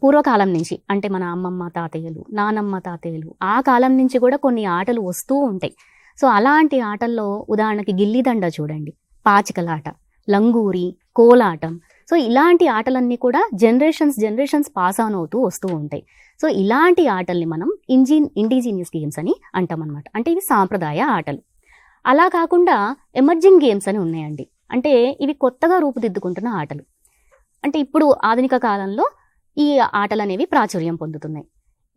పూర్వకాలం నుంచి, అంటే మన అమ్మమ్మ తాతయ్యలు, నానమ్మ తాతయ్యలు, ఆ కాలం నుంచి కూడా కొన్ని ఆటలు వస్తూ ఉంటాయి. సో అలాంటి ఆటల్లో ఉదాహరణకి గిల్లిదండ చూడండి, పాచికలాట, లంగూరి, కోలాటం. సో ఇలాంటి ఆటలన్నీ కూడా జనరేషన్స్ పాస్ ఆన్ అవుతూ వస్తూ ఉంటాయి. సో ఇలాంటి ఆటల్ని మనం ఇండిజీనియస్ గేమ్స్ అని అంటాం అనమాట. అంటే ఇవి సాంప్రదాయ ఆటలు. అలా కాకుండా ఎమర్జింగ్ గేమ్స్ అని ఉన్నాయండి. అంటే ఇవి కొత్తగా రూపుదిద్దుకుంటున్న ఆటలు. అంటే ఇప్పుడు ఆధునిక కాలంలో ఈ ఆటలు అనేవి ప్రాచుర్యం పొందుతున్నాయి.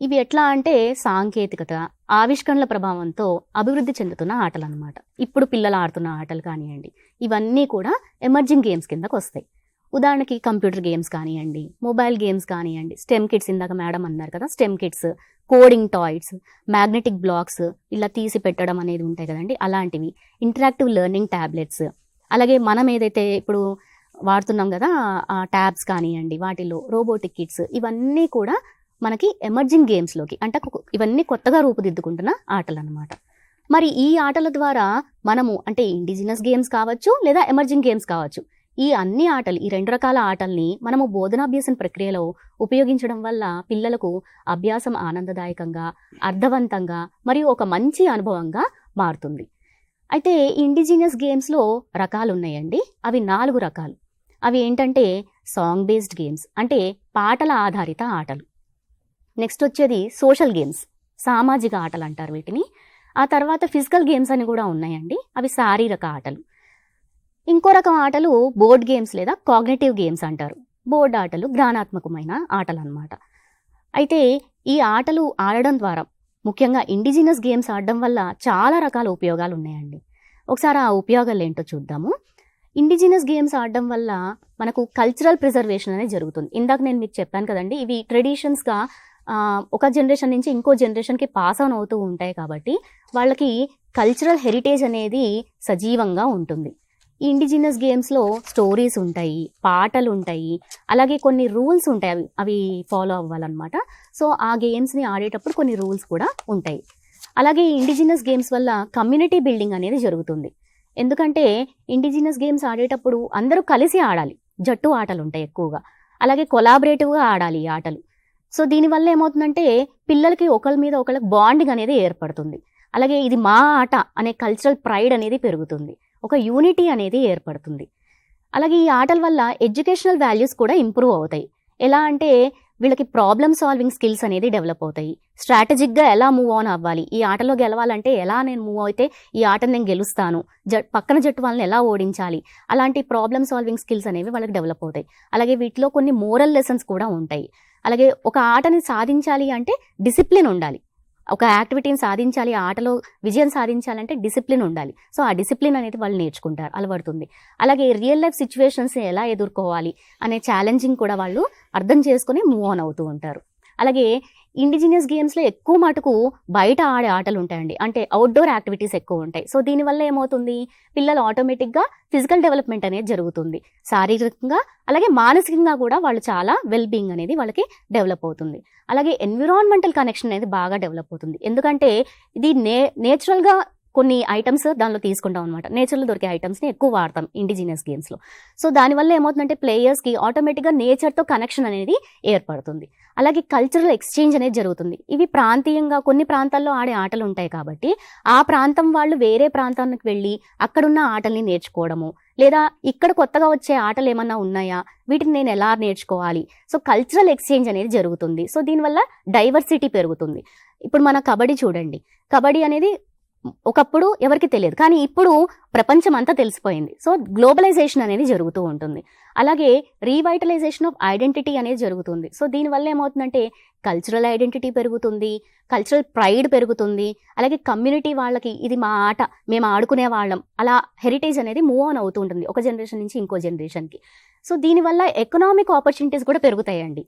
ఇవి ఎట్లా అంటే సాంకేతికత, ఆవిష్కరణల ప్రభావంతో అభివృద్ధి చెందుతున్న ఆటలు అనమాట. ఇప్పుడు పిల్లలు ఆడుతున్న ఆటలు కానివ్వండి, ఇవన్నీ కూడా ఎమర్జింగ్ గేమ్స్ కిందకు వస్తాయి. ఉదాహరణకి కంప్యూటర్ గేమ్స్ కానివ్వండి, మొబైల్ గేమ్స్ కానివ్వండి, స్టెమ్ కిట్స్, ఇందాక మేడం అన్నారు కదా, STEM kits, coding toys, magnetic blocks ఇలా తీసి పెట్టడం అనేది ఉంటాయి కదండి, అలాంటివి, ఇంటరాక్టివ్ లెర్నింగ్ ట్యాబ్లెట్స్, అలాగే మనం ఏదైతే ఇప్పుడు వాడుతున్నాం కదా ఆ ట్యాబ్స్ కానివ్వండి, వాటిలో రోబోటిక్ కిట్స్, ఇవన్నీ కూడా మనకి ఎమర్జింగ్ గేమ్స్లోకి, అంటే ఇవన్నీ కొత్తగా రూపుదిద్దుకుంటున్న ఆటలు అనమాట. మరి ఈ ఆటల ద్వారా మనము, అంటే ఇండిజినస్ గేమ్స్ కావచ్చు లేదా ఎమర్జింగ్ గేమ్స్ కావచ్చు, ఈ అన్ని ఆటలు, ఈ రెండు రకాల ఆటల్ని మనము బోధనాభ్యాసన ప్రక్రియలో ఉపయోగించడం వల్ల పిల్లలకు అభ్యాసం ఆనందదాయకంగా, అర్థవంతంగా మరియు ఒక మంచి అనుభవంగా మారుతుంది. అయితే ఇండిజినియస్ గేమ్స్లో రకాలు ఉన్నాయండి. అవి 4 రకాలు. అవి ఏంటంటే సాంగ్ బేస్డ్ గేమ్స్, అంటే పాటల ఆధారిత ఆటలు. నెక్స్ట్ వచ్చేది సోషల్ గేమ్స్, సామాజిక ఆటలు అంటారు వీటిని. ఆ తర్వాత ఫిజికల్ గేమ్స్ అని కూడా ఉన్నాయండి, అవి శారీరక ఆటలు. ఇంకో రకం ఆటలు బోర్డ్ గేమ్స్ లేదా కాగ్నిటివ్ గేమ్స్ అంటారు. బోర్డ్ ఆటలు జ్ఞానాత్మకమైన ఆటలు అన్నమాట. అయితే ఈ ఆటలు ఆడడం ద్వారా, ముఖ్యంగా ఇండిజినస్ గేమ్స్ ఆడడం వల్ల చాలా రకాల ఉపయోగాలు ఉన్నాయండి. ఒకసారి ఆ ఉపయోగాలు ఏంటో చూద్దాము. ఇండిజినస్ గేమ్స్ ఆడడం వల్ల మనకు కల్చరల్ ప్రిజర్వేషన్ అనేది జరుగుతుంది. ఇందాక నేను మీకు చెప్పాను కదండి, ఇవి ట్రెడిషన్స్గా ఒక జనరేషన్ నుంచి ఇంకో జనరేషన్కి పాస్ ఆన్ అవుతూ ఉంటాయి కాబట్టి వాళ్ళకి కల్చరల్ హెరిటేజ్ అనేది సజీవంగా ఉంటుంది. ఈ ఇండిజినస్ గేమ్స్లో స్టోరీస్ ఉంటాయి, పాటలు ఉంటాయి, అలాగే కొన్ని రూల్స్ ఉంటాయి, అవి ఫాలో అవ్వాలన్నమాట. సో ఆ గేమ్స్ని ఆడేటప్పుడు కొన్ని రూల్స్ కూడా ఉంటాయి. అలాగే ఇండిజినస్ గేమ్స్ వల్ల కమ్యూనిటీ బిల్డింగ్ అనేది జరుగుతుంది. ఎందుకంటే ఇండిజినస్ గేమ్స్ ఆడేటప్పుడు అందరూ కలిసి ఆడాలి, జట్టు ఆటలు ఉంటాయి ఎక్కువగా, అలాగే కొలాబరేటివ్గా ఆడాలి ఈ ఆటలు. సో దీనివల్ల ఏమవుతుందంటే పిల్లలకి ఒకరి మీద ఒకరికి బాండింగ్ అనేది ఏర్పడుతుంది. అలాగే ఇది మా ఆట అనే కల్చరల్ ప్రైడ్ అనేది పెరుగుతుంది, ఒక యూనిటీ అనేది ఏర్పడుతుంది. అలాగే ఈ ఆటల వల్ల ఎడ్యుకేషనల్ వాల్యూస్ కూడా ఇంప్రూవ్ అవుతాయి. ఎలా అంటే వీళ్ళకి ప్రాబ్లమ్ సాల్వింగ్ స్కిల్స్ అనేది డెవలప్ అవుతాయి. స్ట్రాటజిక్గా ఎలా మూవ్ ఆన్ అవ్వాలి, ఈ ఆటలో గెలవాలంటే ఎలా నేను మూవ్ అయితే ఈ ఆటను నేను గెలుస్తాను, పక్కన జట్టు వాళ్ళని ఎలా ఓడించాలి, అలాంటి ప్రాబ్లమ్ సాల్వింగ్ స్కిల్స్ అనేవి వాళ్ళకి డెవలప్ అవుతాయి. అలాగే వీటిలో కొన్ని మోరల్ లెసన్స్ కూడా ఉంటాయి. అలాగే ఒక ఆటని సాధించాలి అంటే డిసిప్లిన్ ఉండాలి. ఒక యాక్టివిటీని సాధించాలి, ఆటలో విజయం సాధించాలంటే డిసిప్లిన్ ఉండాలి. సో ఆ డిసిప్లిన్ అనేది వాళ్ళు నేర్చుకుంటారు, అలవడుతుంది. అలాగే రియల్ లైఫ్ సిచ్యువేషన్స్ని ఎలా ఎదుర్కోవాలి అనే ఛాలెంజింగ్ కూడా వాళ్ళు అర్థం చేసుకుని మూవ్ ఆన్ అవుతూ ఉంటారు. అలాగే ఇండిజినియస్ గేమ్స్లో ఎక్కువ మటుకు బయట ఆడే ఆటలు ఉంటాయండి, అంటే అవుట్డోర్ యాక్టివిటీస్ ఎక్కువ ఉంటాయి. సో దీనివల్ల ఏమవుతుంది, పిల్లలు ఆటోమేటిక్గా ఫిజికల్ డెవలప్మెంట్ అనేది జరుగుతుంది, శారీరకంగా అలాగే మానసికంగా కూడా వాళ్ళు చాలా వెల్ బీయింగ్ అనేది వాళ్ళకి డెవలప్ అవుతుంది. అలాగే ఎన్విరాన్మెంటల్ కనెక్షన్ అనేది బాగా డెవలప్ అవుతుంది. ఎందుకంటే ఇది నేచురల్గా కొన్ని ఐటమ్స్ దానిలో తీసుకుంటాం అనమాట. నేచర్లో దొరికే ఐటమ్స్ని ఎక్కువ వాడతాం ఇండిజినియస్ గేమ్స్లో. సో దానివల్ల ఏమవుతుందంటే ప్లేయర్స్కి ఆటోమేటిక్గా నేచర్తో కనెక్షన్ అనేది ఏర్పడుతుంది. అలాగే కల్చరల్ ఎక్స్చేంజ్ అనేది జరుగుతుంది. ఇవి ప్రాంతీయంగా కొన్ని ప్రాంతాల్లో ఆడే ఆటలు ఉంటాయి కాబట్టి ఆ ప్రాంతం వాళ్ళు వేరే ప్రాంతానికి వెళ్ళి అక్కడున్న ఆటల్ని నేర్చుకోవడము, లేదా ఇక్కడ కొత్తగా వచ్చే ఆటలు ఏమన్నా ఉన్నాయా, వీటిని నేను ఎలా నేర్చుకోవాలి. సో కల్చరల్ ఎక్స్చేంజ్ అనేది జరుగుతుంది. సో దీనివల్ల డైవర్సిటీ పెరుగుతుంది. ఇప్పుడు మన కబడ్డీ చూడండి, కబడ్డీ అనేది ఒకప్పుడు ఎవరికి తెలియదు, కానీ ఇప్పుడు ప్రపంచం అంతా తెలిసిపోయింది. సో గ్లోబలైజేషన్ అనేది జరుగుతూ ఉంటుంది. అలాగే రీవైటలైజేషన్ ఆఫ్ ఐడెంటిటీ అనేది జరుగుతుంది. సో దీనివల్ల ఏమవుతుందంటే కల్చరల్ ఐడెంటిటీ పెరుగుతుంది, కల్చరల్ ప్రైడ్ పెరుగుతుంది. అలాగే కమ్యూనిటీ వాళ్ళకి ఇది మా ఆట, మేము ఆడుకునే వాళ్ళం, అలా హెరిటేజ్ అనేది మూవ్ ఆన్ అవుతూ ఉంటుంది ఒక జనరేషన్ నుంచి ఇంకో జనరేషన్కి. సో దీనివల్ల ఎకనామిక్ ఆపర్చునిటీస్ కూడా పెరుగుతాయండి.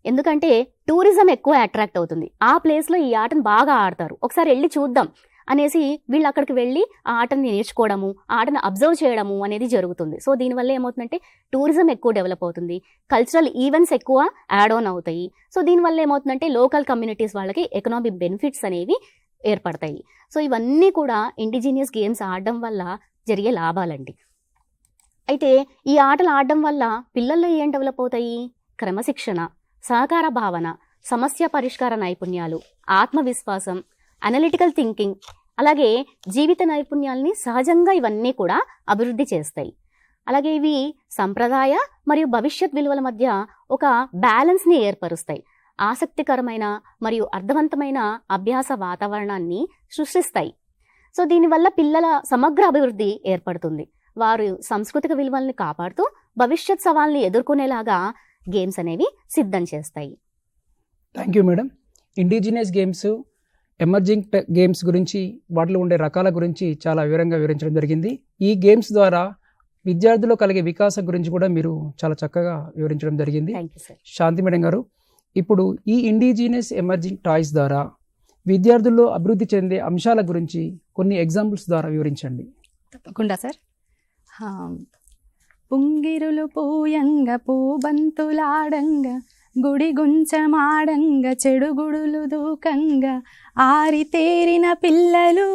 ఎందుకంటే టూరిజం ఎక్కువ అట్రాక్ట్ అవుతుంది. ఆ ప్లేస్లో ఈ ఆటను బాగా ఆడతారు, ఒకసారి వెళ్ళి చూద్దాం అనేసి వీళ్ళు అక్కడికి వెళ్ళి ఆ ఆటని నేర్చుకోవడము, ఆ ఆటను అబ్జర్వ్ చేయడము అనేది జరుగుతుంది. సో దీనివల్ల ఏమవుతుందంటే టూరిజం ఎక్కువ డెవలప్ అవుతుంది, కల్చరల్ ఈవెంట్స్ ఎక్కువ యాడ్ ఆన్ అవుతాయి. సో దీనివల్ల ఏమవుతుందంటే లోకల్ కమ్యూనిటీస్ వాళ్ళకి ఎకనామిక్ బెనిఫిట్స్ అనేవి ఏర్పడతాయి. సో ఇవన్నీ కూడా ఇండిజినియస్ గేమ్స్ ఆడడం వల్ల జరిగే లాభాలండి. అయితే ఈ ఆటలు ఆడడం వల్ల పిల్లల్లో ఏం డెవలప్ అవుతాయి? క్రమశిక్షణ, సహకార భావన, సమస్య పరిష్కార నైపుణ్యాలు, ఆత్మవిశ్వాసం, అనలిటికల్ థింకింగ్, అలాగే జీవిత నైపుణ్యాలని సహజంగా ఇవన్నీ కూడా అభివృద్ధి చేస్తాయి. అలాగే ఇవి సంప్రదాయ మరియు భవిష్యత్ విలువల మధ్య ఒక బ్యాలెన్స్ని ఏర్పరుస్తాయి. ఆసక్తికరమైన మరియు అర్థవంతమైన అభ్యాస వాతావరణాన్ని సృష్టిస్తాయి. సో దీనివల్ల పిల్లల సమగ్ర అభివృద్ధి ఏర్పడుతుంది. వారు సాంస్కృతిక విలువల్ని కాపాడుతూ భవిష్యత్ సవాల్ని ఎదుర్కొనేలాగా గేమ్స్ అనేవి సిద్ధం చేస్తాయి. Thank you madam. Indigenous games, emerging games గురించి, వాటిలో ఉండే రకాల గురించి చాలా వివరంగా వివరించడం జరిగింది. ఈ గేమ్స్ ద్వారా విద్యార్థుల్లో కలిగే వికాసం గురించి కూడా మీరు చాలా చక్కగా వివరించడం జరిగింది. Thank you sir. Shanti madam గారు, ఇప్పుడు ఈ ఇండిజినియస్ ఎమర్జింగ్ టాయ్స్ ద్వారా విద్యార్థుల్లో అభివృద్ధి చెందే అంశాల గురించి కొన్ని ఎగ్జాంపుల్స్ ద్వారా వివరించండి. తప్పకుండా సార్. పుంగిరులు పూయంగ పూబంతులాడంగ గుడి గుంచమాడంగ చెడుగుడులు దూకంగ ఆరితేరిన పిల్లలు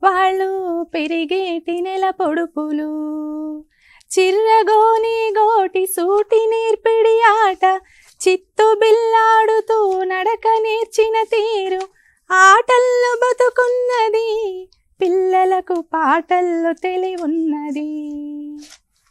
వాళ్ళు పెరిగేటి నెల పొడుపులు చిర్రగోని గోటి సూటి నేర్పిడి ఆట చిత్తు బిల్లాడుతూ నడక నేర్చిన తీరు ఆటల్లో బతుకున్నది పిల్లలకు పాటల్లో తెలివున్నది.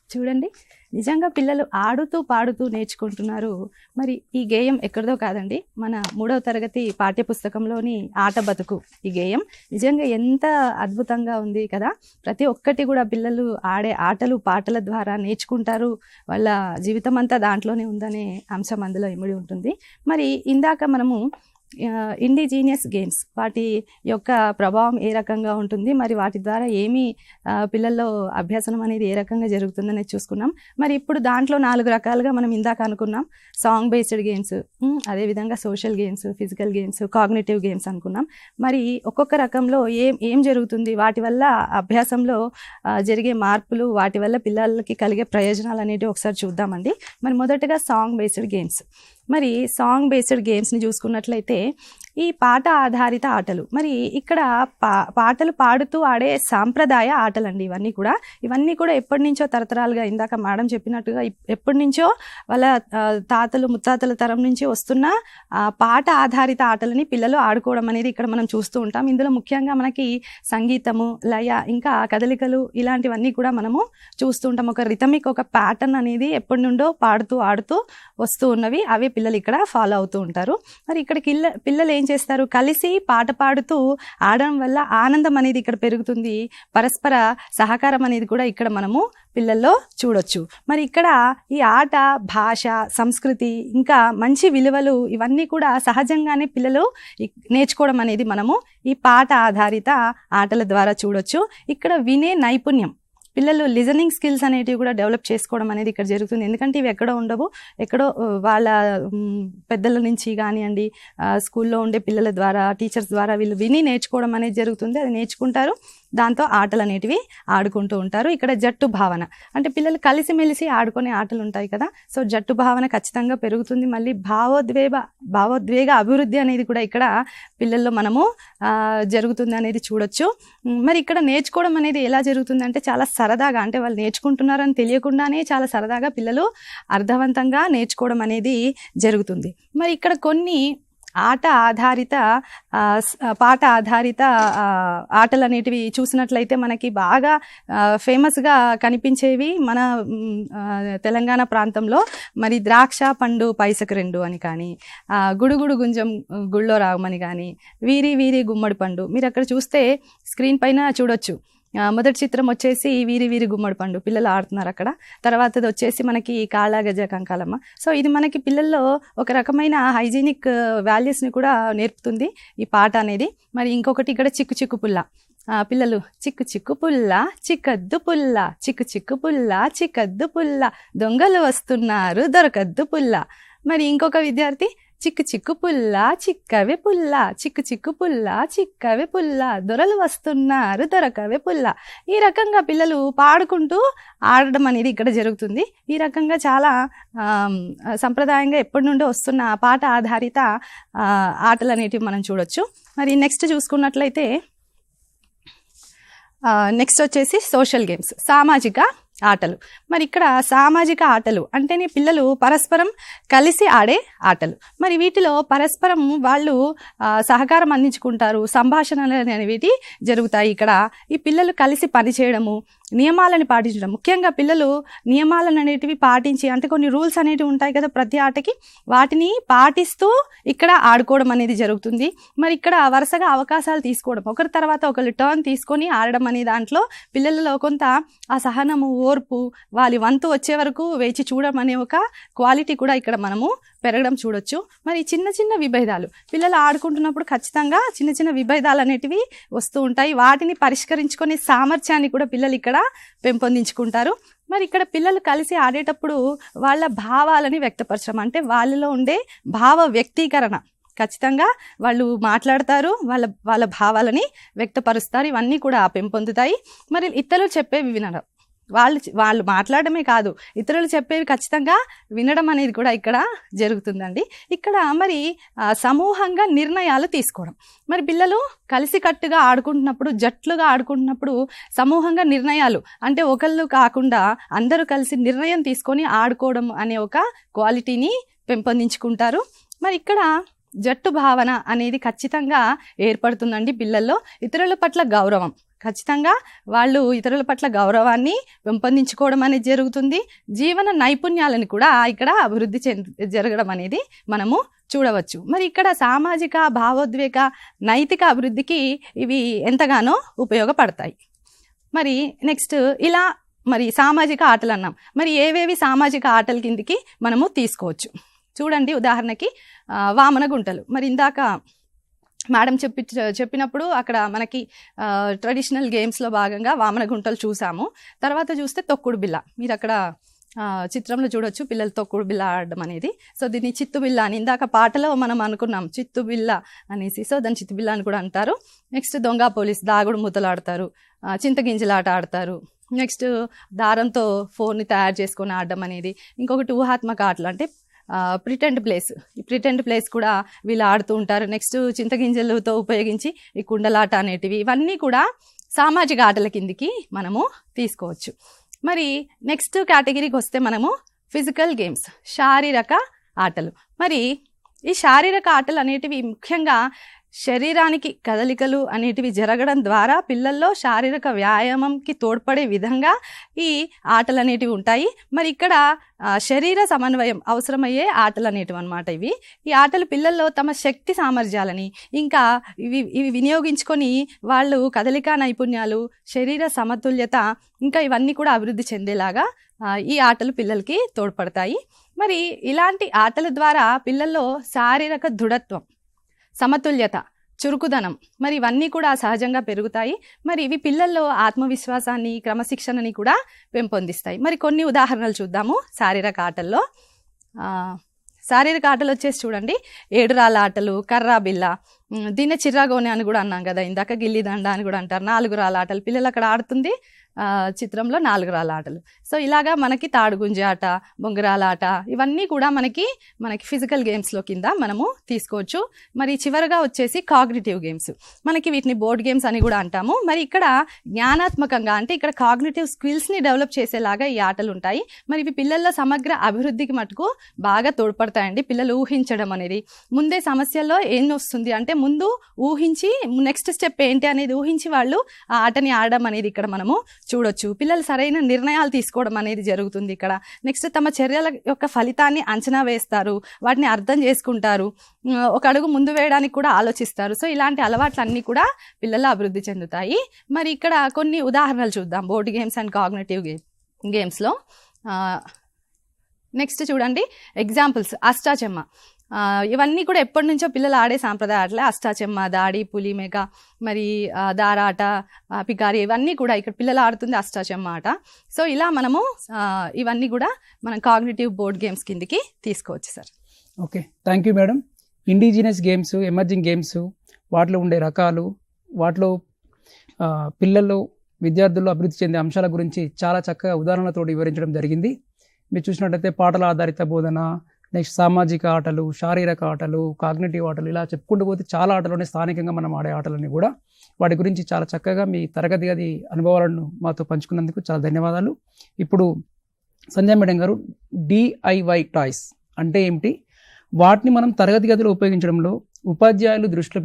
చూడండి, నిజంగా పిల్లలు ఆడుతూ పాడుతూ నేర్చుకుంటున్నారు. మరి ఈ గేయం ఎక్కడిదో కాదండి, మన 3వ తరగతి పాఠ్యపుస్తకంలోని ఆట బతుకు. ఈ గేయం నిజంగా ఎంత అద్భుతంగా ఉంది కదా. ప్రతి ఒక్కటి కూడా పిల్లలు ఆడే ఆటలు పాటల ద్వారా నేర్చుకుంటారు. వాళ్ళ జీవితం అంతా దాంట్లోనే ఉందనే అంశం అందులో ఇమిడి ఉంటుంది. మరి ఇందాక మనము ఇండిజీనియస్ గేమ్స్ వాటి యొక్క ప్రభావం ఏ రకంగా ఉంటుంది, మరి వాటి ద్వారా ఏమి పిల్లల్లో అభ్యాసనం అనేది ఏ రకంగా జరుగుతుందనేది చూసుకున్నాం. మరి ఇప్పుడు దాంట్లో 4 రకాలుగా మనం ఇందాక అనుకున్నాం. సాంగ్ బేస్డ్ గేమ్స్, అదేవిధంగా social games, physical games, cognitive games అనుకున్నాం. మరి ఒక్కొక్క రకంలో ఏం జరుగుతుంది, వాటి వల్ల అభ్యాసంలో జరిగే మార్పులు, వాటి వల్ల పిల్లలకి కలిగే ప్రయోజనాలు అనేవి ఒకసారి చూద్దామండి. మరి మొదటగా సాంగ్ బేస్డ్ గేమ్స్. మరి సాంగ్ బేస్డ్ గేమ్స్ని చూసుకున్నట్లయితే ఈ పాట ఆధారిత ఆటలు. మరి ఇక్కడ పాటలు పాడుతూ ఆడే సాంప్రదాయ ఆటలండి ఇవన్నీ కూడా ఎప్పటి నుంచో తరతరాలుగా, ఇందాక మేడం చెప్పినట్టుగా ఎప్పటి నుంచో వాళ్ళ తాతలు ముత్తాతల తరం నుంచి వస్తున్న పాట ఆధారిత ఆటలని పిల్లలు ఆడుకోవడం అనేది ఇక్కడ మనం చూస్తూ ఉంటాం. ఇందులో ముఖ్యంగా మనకి సంగీతము, లయ, ఇంకా కదలికలు ఇలాంటివన్నీ కూడా మనము చూస్తూ ఉంటాం. ఒక రిథమిక్, ఒక ప్యాటర్న్ అనేది ఎప్పటి నుండో పాడుతూ ఆడుతూ వస్తూ ఉన్నవి, అవే పిల్లలు ఇక్కడ ఫాలో అవుతూ ఉంటారు. మరి ఇక్కడ పిల్లలు ఏం చేస్తారు, కలిసి పాట పాడుతూ ఆడడం వల్ల ఆనందం అనేది ఇక్కడ పెరుగుతుంది. పరస్పర సహకారం అనేది కూడా ఇక్కడ మనము పిల్లల్లో చూడొచ్చు. మరి ఇక్కడ ఈ ఆట, భాష, సంస్కృతి, ఇంకా మంచి విలువలు ఇవన్నీ కూడా సహజంగానే పిల్లలు నేర్చుకోవడం అనేది మనము ఈ పాట ఆధారిత ఆటల ద్వారా చూడొచ్చు. ఇక్కడ వినే నైపుణ్యం, పిల్లలు లిజనింగ్ స్కిల్స్ అనేటివి కూడా డెవలప్ చేసుకోవడం అనేది ఇక్కడ జరుగుతుంది. ఎందుకంటే ఇవి ఎక్కడో ఉండవు, ఎక్కడో వాళ్ళ పెద్దల నుంచి కానివ్వండి, స్కూల్లో ఉండే పిల్లల ద్వారా, టీచర్స్ ద్వారా వీళ్ళు విని నేర్చుకోవడం అనేది జరుగుతుంది. అది నేర్చుకుంటారు, దాంతో ఆటలు అనేటివి ఆడుకుంటూ ఉంటారు. ఇక్కడ జట్టు భావన, అంటే పిల్లలు కలిసిమెలిసి ఆడుకునే ఆటలు ఉంటాయి కదా. సో జట్టు భావన ఖచ్చితంగా పెరుగుతుంది. మళ్ళీ భావోద్వేగ అభివృద్ధి అనేది కూడా ఇక్కడ పిల్లల్లో మనము జరుగుతుంది అనేది చూడొచ్చు. మరి ఇక్కడ నేర్చుకోవడం అనేది ఎలా జరుగుతుంది అంటే చాలా సరదాగా, అంటే వాళ్ళు నేర్చుకుంటున్నారని తెలియకుండానే చాలా సరదాగా పిల్లలు అర్థవంతంగా నేర్చుకోవడం అనేది జరుగుతుంది. మరి ఇక్కడ కొన్ని ఆట ఆధారిత పాట ఆధారిత ఆటలు అనేటివి చూసినట్లయితే మనకి బాగా ఫేమస్గా కనిపించేవి మన తెలంగాణ ప్రాంతంలో మరి ద్రాక్ష పండు పైసకు రెండు అని కానీ, గుడుగుడు గుంజం గుళ్ళో రాగమని కానీ, వీరి వీరి గుమ్మడి పండు మీరు అక్కడ చూస్తే స్క్రీన్ పైన చూడొచ్చు. మొదటి చిత్రం వచ్చేసి వీరి వీరి గుమ్మడి పండు, పిల్లలు ఆడుతున్నారు అక్కడ. తర్వాతది వచ్చేసి మనకి కాళా గజ కంకాలమ్మ. సో ఇది మనకి పిల్లల్లో ఒక రకమైన హైజీనిక్ వాల్యూస్ని కూడా నేర్పుతుంది ఈ పాట అనేది. మరి ఇంకొకటి ఇక్కడ చిక్కు చిక్కు పుల్ల, పిల్లలు చిక్కు చిక్కు పుల్ల చిక్కద్దు పుల్ల, చిక్కు చిక్కు పుల్ల చిక్కద్దు పుల్ల, దొంగలు వస్తున్నారు దొరకద్దు పుల్ల. మరి ఇంకొక విద్యార్థి చిక్కు చిక్కు పుల్ల చిక్కవే పుల్ల, చిక్కు చిక్కు పుల్ల చిక్కవే పుల్ల, దొరలు వస్తున్నారు దొరకవే పుల్ల. ఈ రకంగా పిల్లలు పాడుకుంటూ ఆడడం అనేది ఇక్కడ జరుగుతుంది. ఈ రకంగా చాలా సంప్రదాయంగా ఎప్పటి నుండో వస్తున్న పాట ఆధారిత ఆటలు అనేటివి మనం చూడొచ్చు. మరి నెక్స్ట్ చూసుకున్నట్లయితే నెక్స్ట్ వచ్చేసి సోషల్ గేమ్స్, సామాజిక ఆటలు. మరి ఇక్కడ సామాజిక ఆటలు అంటేనే పిల్లలు పరస్పరం కలిసి ఆడే ఆటలు. మరి వీటిలో పరస్పరం వాళ్ళు సహకారం అందించుకుంటారు, సంభాషణలు అనేవి జరుగుతాయి. ఇక్కడ ఈ పిల్లలు కలిసి పనిచేయడము, నియమాలను పాటించడం, ముఖ్యంగా పిల్లలు నియమాలను అనేటివి పాటించి, అంటే కొన్ని రూల్స్ అనేటివి ఉంటాయి కదా ప్రతి ఆటకి, వాటిని పాటిస్తూ ఇక్కడ ఆడుకోవడం అనేది జరుగుతుంది. మరి ఇక్కడ వరుసగా అవకాశాలు తీసుకోవడం, ఒకరి తర్వాత ఒకరు టర్న్ తీసుకొని ఆడడం అనే దాంట్లో పిల్లలలో కొంత ఆ సహనము, ఓర్పు, వాళ్ళ వంతు వచ్చే వరకు వేచి చూడడం అనే ఒక క్వాలిటీ కూడా ఇక్కడ మనము పెరగడం చూడొచ్చు. మరి చిన్న చిన్న విభేదాలు పిల్లలు ఆడుకుంటున్నప్పుడు ఖచ్చితంగా చిన్న చిన్న విభేదాలు అనేటివి వస్తూ ఉంటాయి. వాటిని పరిష్కరించుకునే సామర్థ్యాన్ని కూడా పిల్లలు ఇక్కడ పెంపొందించుకుంటారు. మరి ఇక్కడ పిల్లలు కలిసి ఆడేటప్పుడు వాళ్ళ భావాలని వ్యక్తపరచడం, అంటే వాళ్ళలో ఉండే భావ వ్యక్తీకరణ, ఖచ్చితంగా వాళ్ళు మాట్లాడతారు, వాళ్ళ భావాలని వ్యక్తపరుస్తారు. ఇవన్నీ కూడా పెంపొందుతాయి. మరి ఇతరులు చెప్పేవి వినడం, వాళ్ళు మాట్లాడమే కాదు ఇతరులు చెప్పేవి ఖచ్చితంగా వినడం అనేది కూడా ఇక్కడ జరుగుతుందండి. ఇక్కడ మరి సమూహంగా నిర్ణయాలు తీసుకోవడం, మరి పిల్లలు కలిసికట్టుగా ఆడుకుంటున్నప్పుడు, జట్లుగా ఆడుకుంటున్నప్పుడు సమూహంగా నిర్ణయాలు, అంటే ఒకళ్ళు కాకుండా అందరూ కలిసి నిర్ణయం తీసుకొని ఆడుకోవడం అనే ఒక క్వాలిటీని పెంపొందించుకుంటారు. మరి ఇక్కడ జట్టు భావన అనేది ఖచ్చితంగా ఏర్పడుతుందండి పిల్లల్లో. ఇతరుల పట్ల గౌరవం, ఖచ్చితంగా వాళ్ళు ఇతరుల పట్ల గౌరవాన్ని పెంపొందించుకోవడం అనేది జరుగుతుంది. జీవన నైపుణ్యాలను కూడా ఇక్కడ అభివృద్ధి జరగడం అనేది మనము చూడవచ్చు. మరి ఇక్కడ సామాజిక, భావోద్వేగ, నైతిక అభివృద్ధికి ఇవి ఎంతగానో ఉపయోగపడతాయి. మరి నెక్స్ట్ ఇలా మరి సామాజిక ఆటలు అన్నాం. మరి ఏవేవి సామాజిక ఆటల కిందికి మనము తీసుకోవచ్చు చూడండి. ఉదాహరణకి వామన గుంటలు. మరి ఇందాక మేడం చెప్పినప్పుడు అక్కడ మనకి ట్రెడిషనల్ గేమ్స్లో భాగంగా వామన గుంటలు చూసాము. తర్వాత చూస్తే తొక్కుడు బిల్ల, మీరు అక్కడ చిత్రంలో చూడొచ్చు పిల్లలు తొక్కుడు బిల్ల ఆడడం అనేది. సో దీన్ని చిత్తు బిల్ల అని ఇందాక పాటలో మనం అనుకున్నాం, చిత్తు బిల్ల అనేసి. సో దాన్ని చిత్తు బిల్ల అని కూడా అంటారు. నెక్స్ట్ దొంగ పోలీస్, దాగుడు మూతలు ఆడతారు, చింతగింజలాట ఆడతారు. నెక్స్ట్ దారంతో ఫోన్ని తయారు చేసుకొని ఆడడం అనేది. ఇంకొకటి ఊహాత్మక ఆటలు, అంటే ప్రిటెండ్ ప్లేస్, ఈ ప్రిటెండ్ ప్లేస్ కూడా వీళ్ళు ఆడుతూ ఉంటారు. నెక్స్ట్ చింతగింజలతో ఉపయోగించి ఈ కుండలాట అనేటివి, ఇవన్నీ కూడా సామాజిక ఆటల కిందికి మనము తీసుకోవచ్చు. మరి నెక్స్ట్ కేటగిరీకి వస్తే మనము ఫిజికల్ గేమ్స్, శారీరక ఆటలు. మరి ఈ శారీరక ఆటలు అనేటివి ముఖ్యంగా శరీరానికి కదలికలు అనేటివి జరగడం ద్వారా పిల్లల్లో శారీరక వ్యాయామంకి తోడ్పడే విధంగా ఈ ఆటలు అనేటివి ఉంటాయి. మరి ఇక్కడ శరీర సమన్వయం అవసరమయ్యే ఆటలు అనేటివి అనమాట ఇవి. ఈ ఆటలు పిల్లల్లో తమ శక్తి సామర్థ్యాలని ఇంకా ఇవి వినియోగించుకొని వాళ్ళు కదలికా నైపుణ్యాలు, శరీర సమతుల్యత ఇంకా ఇవన్నీ కూడా అభివృద్ధి చెందేలాగా ఈ ఆటలు పిల్లలకి తోడ్పడతాయి. మరి ఇలాంటి ఆటల ద్వారా పిల్లల్లో శారీరక దృఢత్వం, సమతుల్యత, చురుకుదనం మరి ఇవన్నీ కూడా సహజంగా పెరుగుతాయి. మరి ఇవి పిల్లల్లో ఆత్మవిశ్వాసాన్ని, క్రమశిక్షణని కూడా పెంపొందిస్తాయి. మరి కొన్ని ఉదాహరణలు చూద్దాము శారీరక ఆటల్లో. శారీరక ఆటలు వచ్చేసి చూడండి, ఏడురాళ్ళ ఆటలు, కర్రా బిల్ల, దీన్నే చిర్రాగోనె అని కూడా అన్నాం కదా ఇందాక, గిల్లి దండ అని కూడా అంటారు. 4 రాళ్ళ ఆటలు పిల్లలు అక్కడ ఆడుతుంది చిత్రంలో 4 రాళ్ళ ఆటలు. సో ఇలాగా మనకి తాడుగుంజి ఆట, బొంగరాల ఆట ఇవన్నీ కూడా మనకి ఫిజికల్ గేమ్స్లో కింద మనము తీసుకోవచ్చు. మరి చివరగా వచ్చేసి కాగ్నిటివ్ గేమ్స్, మనకి వీటిని బోర్డ్ గేమ్స్ అని కూడా అంటాము. మరి ఇక్కడ జ్ఞానాత్మకంగా అంటే ఇక్కడ కాగ్నిటివ్ స్కిల్స్ని డెవలప్ చేసేలాగా ఈ ఆటలు ఉంటాయి. మరి ఇవి పిల్లల సమగ్ర అభివృద్ధికి మటుకు బాగా తోడ్పడతాయండి. పిల్లలు ఊహించడం అనేది, ముందే సమస్యల్లో ఏం వస్తుంది అంటే ముందు ఊహించి నెక్స్ట్ స్టెప్ ఏంటి అనేది ఊహించి వాళ్ళు ఆ ఆటని ఆడడం అనేది ఇక్కడ మనము చూడొచ్చు. పిల్లలు సరైన నిర్ణయాలు తీసుకోవడం అనేది జరుగుతుంది ఇక్కడ. నెక్స్ట్ తమ చర్యల యొక్క ఫలితాన్ని అంచనా వేస్తారు, వాటిని అర్థం చేసుకుంటారు, ఒక అడుగు ముందు వేయడానికి కూడా ఆలోచిస్తారు. సో ఇలాంటి అలవాట్లన్నీ కూడా పిల్లలు అభివృద్ధి చెందుతాయి. మరి ఇక్కడ కొన్ని ఉదాహరణలు చూద్దాం బోర్డ్ గేమ్స్ అండ్ కాగ్నిటివ్ గేమ్స్లో. నెక్స్ట్ చూడండి ఎగ్జాంపుల్స్. అష్టాచెమ్మ, ఇవన్నీ కూడా ఎప్పటి నుంచో పిల్లలు ఆడే సాంప్రదాయ ఆటలే. అష్టాచెమ్మ, దాడి, పులిమేక, మరి దారాట, పికారి, ఇవన్నీ కూడా ఇక్కడ పిల్లలు ఆడుతుంది అష్టాచెమ్మ ఆట. సో ఇలా మనము ఇవన్నీ కూడా మనం కాగ్నిటివ్ బోర్డ్ గేమ్స్ కిందికి తీసుకోవచ్చు sir. Okay, thank you madam. Indigenous games, emerging games, వాటిలో ఉండే రకాలు, వాటిలో పిల్లలు విద్యార్థులు అభివృద్ధి చెందే అంశాల గురించి చాలా చక్కగా ఉదాహరణలతో వివరించడం జరిగింది. మీరు చూసినట్టయితే పాటల ఆధారిత బోధన, నెక్స్ట్ సామాజిక ఆటలు, శారీరక ఆటలు, కాగ్నిటివ్ ఆటలు, ఇలా చెప్పుకుంటూ పోతే చాలా ఆటలోనే స్థానికంగా మనం ఆడే ఆటలన్నీ కూడా, వాటి గురించి చాలా చక్కగా మీ తరగతి గది అనుభవాలను మాతో పంచుకున్నందుకు చాలా ధన్యవాదాలు. ఇప్పుడు సంధ్య మేడం గారు, DIY టాయ్స్ అంటే ఏమిటి, వాటిని మనం తరగతి గదిలో ఉపయోగించడంలో ఉపాధ్యాయులు దృష్టిలో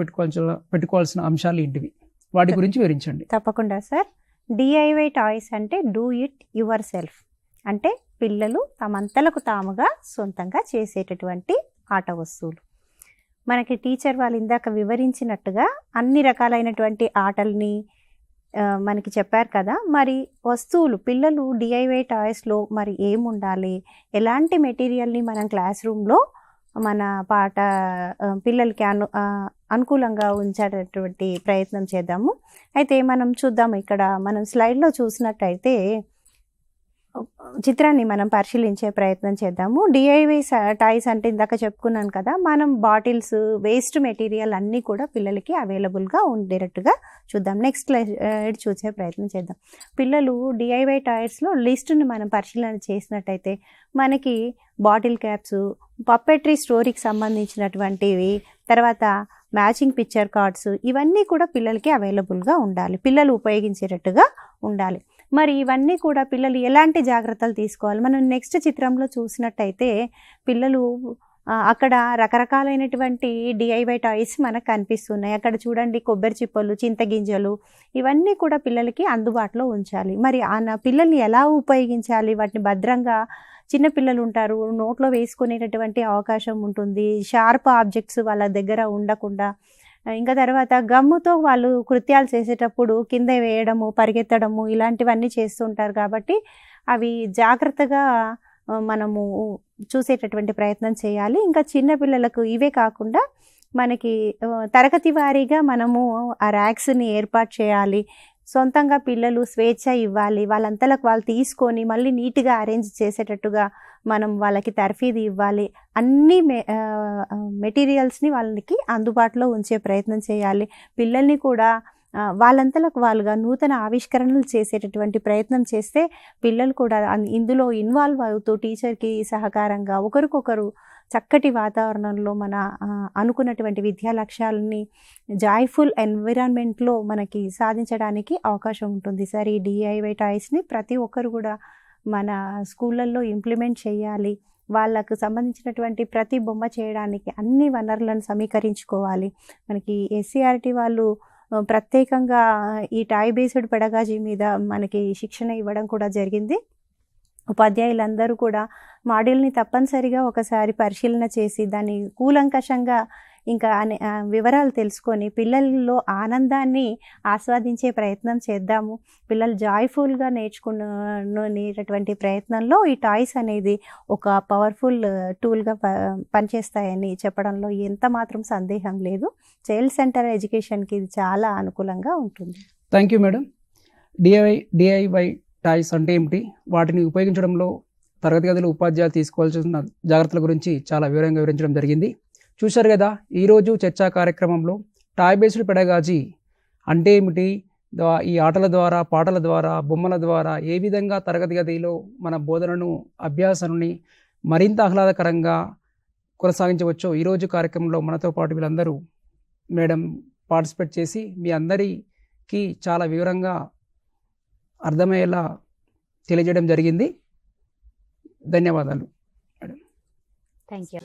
పెట్టుకోవాల్సిన అంశాలు ఏంటివి, వాటి గురించి వివరించండి. తప్పకుండా సార్. DIY టాయ్స్ అంటే డూ ఇట్ యువర్ సెల్ఫ్, అంటే పిల్లలు తమంతలకు తాముగా సొంతంగా చేసేటటువంటి ఆట వస్తువులు. మనకి టీచర్ వాళ్ళు ఇందాక వివరించినట్టుగా అన్ని రకాలైనటువంటి ఆటల్ని మనకి చెప్పారు కదా. మరి వస్తువులు పిల్లలు DIY టాయ్స్లో మరి ఏముండాలి, ఎలాంటి మెటీరియల్ని మనం క్లాస్ రూమ్లో మన పిల్లలకి అనుకూలంగా ఉంచేటటువంటి ప్రయత్నం చేద్దాము. అయితే మనం చూద్దాము, ఇక్కడ మనం స్లైడ్లో చూసినట్టయితే చిత్రాన్ని మనం పరిశీలించే ప్రయత్నం చేద్దాము. DIY టాయ్స్ అంటే ఇందాక చెప్పుకున్నాను కదా, మనం బాటిల్స్, వేస్ట్ మెటీరియల్ అన్నీ కూడా పిల్లలకి అవైలబుల్గా ఉండేటట్టుగా చూద్దాం. నెక్స్ట్ స్లైడ్ చూసే ప్రయత్నం చేద్దాం. పిల్లలు DIY టాయ్స్లో లిస్టుని మనం పరిశీలన చేసినట్టయితే మనకి బాటిల్ క్యాప్స్, పప్పెట్రీ స్టోరీకి సంబంధించినటువంటివి, తర్వాత మ్యాచింగ్ పిక్చర్ కార్డ్స్, ఇవన్నీ కూడా పిల్లలకి అవైలబుల్గా ఉండాలి, పిల్లలు ఉపయోగించేటట్టుగా ఉండాలి. మరి ఇవన్నీ కూడా పిల్లలు ఎలాంటి జాగ్రత్తలు తీసుకోవాలి, మనం నెక్స్ట్ చిత్రంలో చూసినట్టయితే పిల్లలు అక్కడ రకరకాలైనటువంటి DIY టాయ్స్ మనకు కనిపిస్తున్నాయి. అక్కడ చూడండి కొబ్బరి చిప్పలు, చింతగింజలు, ఇవన్నీ కూడా పిల్లలకి అందుబాటులో ఉంచాలి. మరి పిల్లల్ని ఎలా ఉపయోగించాలి, వాటిని భద్రంగా, చిన్నపిల్లలు ఉంటారు, నోట్లో వేసుకునేటటువంటి అవకాశం ఉంటుంది, షార్ప్ ఆబ్జెక్ట్స్ వాళ్ళ దగ్గర ఉండకుండా, ఇంకా తర్వాత గమ్ముతో వాళ్ళు కృత్యాలు చేసేటప్పుడు కింద వేయడము, పరిగెత్తడము, ఇలాంటివన్నీ చేస్తుంటారు. కాబట్టి అవి జాగ్రత్తగా మనము చూసేటటువంటి ప్రయత్నం చేయాలి. ఇంకా చిన్నపిల్లలకు ఇవే కాకుండా మనకి తరగతి వారీగా మనము ఆ ర్యాక్స్ని ఏర్పాటు చేయాలి. సొంతంగా పిల్లలు స్వేచ్ఛ ఇవ్వాలి, వాళ్ళంతలకు వాళ్ళు తీసుకొని మళ్ళీ నీట్గా అరేంజ్ చేసేటట్టుగా మనం వాళ్ళకి తర్ఫీదు ఇవ్వాలి. అన్ని మెటీరియల్స్ని వాళ్ళకి అందుబాటులో ఉంచే ప్రయత్నం చేయాలి. పిల్లల్ని కూడా వాళ్ళంతలకు వాళ్ళుగా నూతన ఆవిష్కరణలు చేసేటటువంటి ప్రయత్నం చేస్తే పిల్లలు కూడా ఇందులో ఇన్వాల్వ్ అవుతూ టీచర్కి సహకారంగా ఒకరికొకరు చక్కటి వాతావరణంలో మన అనుకున్నటువంటి విద్యా లక్ష్యాలని జాయ్ఫుల్ ఎన్విరాన్మెంట్లో మనకి సాధించడానికి అవకాశం ఉంటుంది సార్. ఈ DIY టాయ్స్ని ప్రతి ఒక్కరు కూడా మన స్కూళ్ళల్లో ఇంప్లిమెంట్ చేయాలి. వాళ్ళకు సంబంధించినటువంటి ప్రతి బొమ్మ చేయడానికి అన్ని వనరులను సమీకరించుకోవాలి. మనకి SCRT వాళ్ళు ప్రత్యేకంగా ఈ టాయ్ బేస్డ్ పెడగాజీ మీద మనకి శిక్షణ ఇవ్వడం కూడా జరిగింది. ఉపాధ్యాయులందరూ కూడా మాడ్యూల్ని తప్పనిసరిగా ఒకసారి పరిశీలన చేసి దాన్ని కూలంకషంగా ఇంకా వివరాలు తెలుసుకొని పిల్లల్లో ఆనందాన్ని ఆస్వాదించే ప్రయత్నం చేద్దాము. పిల్లలు జాయ్ఫుల్గా నేర్చుకునేటటువంటి ప్రయత్నంలో ఈ టాయ్స్ అనేది ఒక పవర్ఫుల్ టూల్గా పనిచేస్తాయని చెప్పడంలో ఎంత మాత్రం సందేహం లేదు. చైల్డ్ సెంటర్ ఎడ్యుకేషన్కి ఇది చాలా అనుకూలంగా ఉంటుంది. Thank you madam. DIY toys అంటే ఏమిటి, వాటిని ఉపయోగించడంలో తరగతి గదిలో ఉపాధ్యాయులు తీసుకోవాల్సిన జాగ్రత్తల గురించి చాలా వివరంగా వివరించడం జరిగింది. చూశారు కదా, ఈరోజు చర్చా కార్యక్రమంలో టాయ్ బేస్డ్ పెడగాజీ అంటే ఏమిటి, ఈ ఆటల ద్వారా, పాటల ద్వారా, బొమ్మల ద్వారా ఏ విధంగా తరగతి గదిలో మన బోధనను, అభ్యాసాన్ని మరింత ఆహ్లాదకరంగా కొనసాగించవచ్చో ఈరోజు కార్యక్రమంలో మనతో పాటు వీళ్ళందరూ మేడం పార్టిసిపేట్ చేసి మీ అందరికీ చాలా వివరంగా అర్థమయ్యేలా తెలియజేయడం జరిగింది. ధన్యవాదాలు మేడం. Thank you.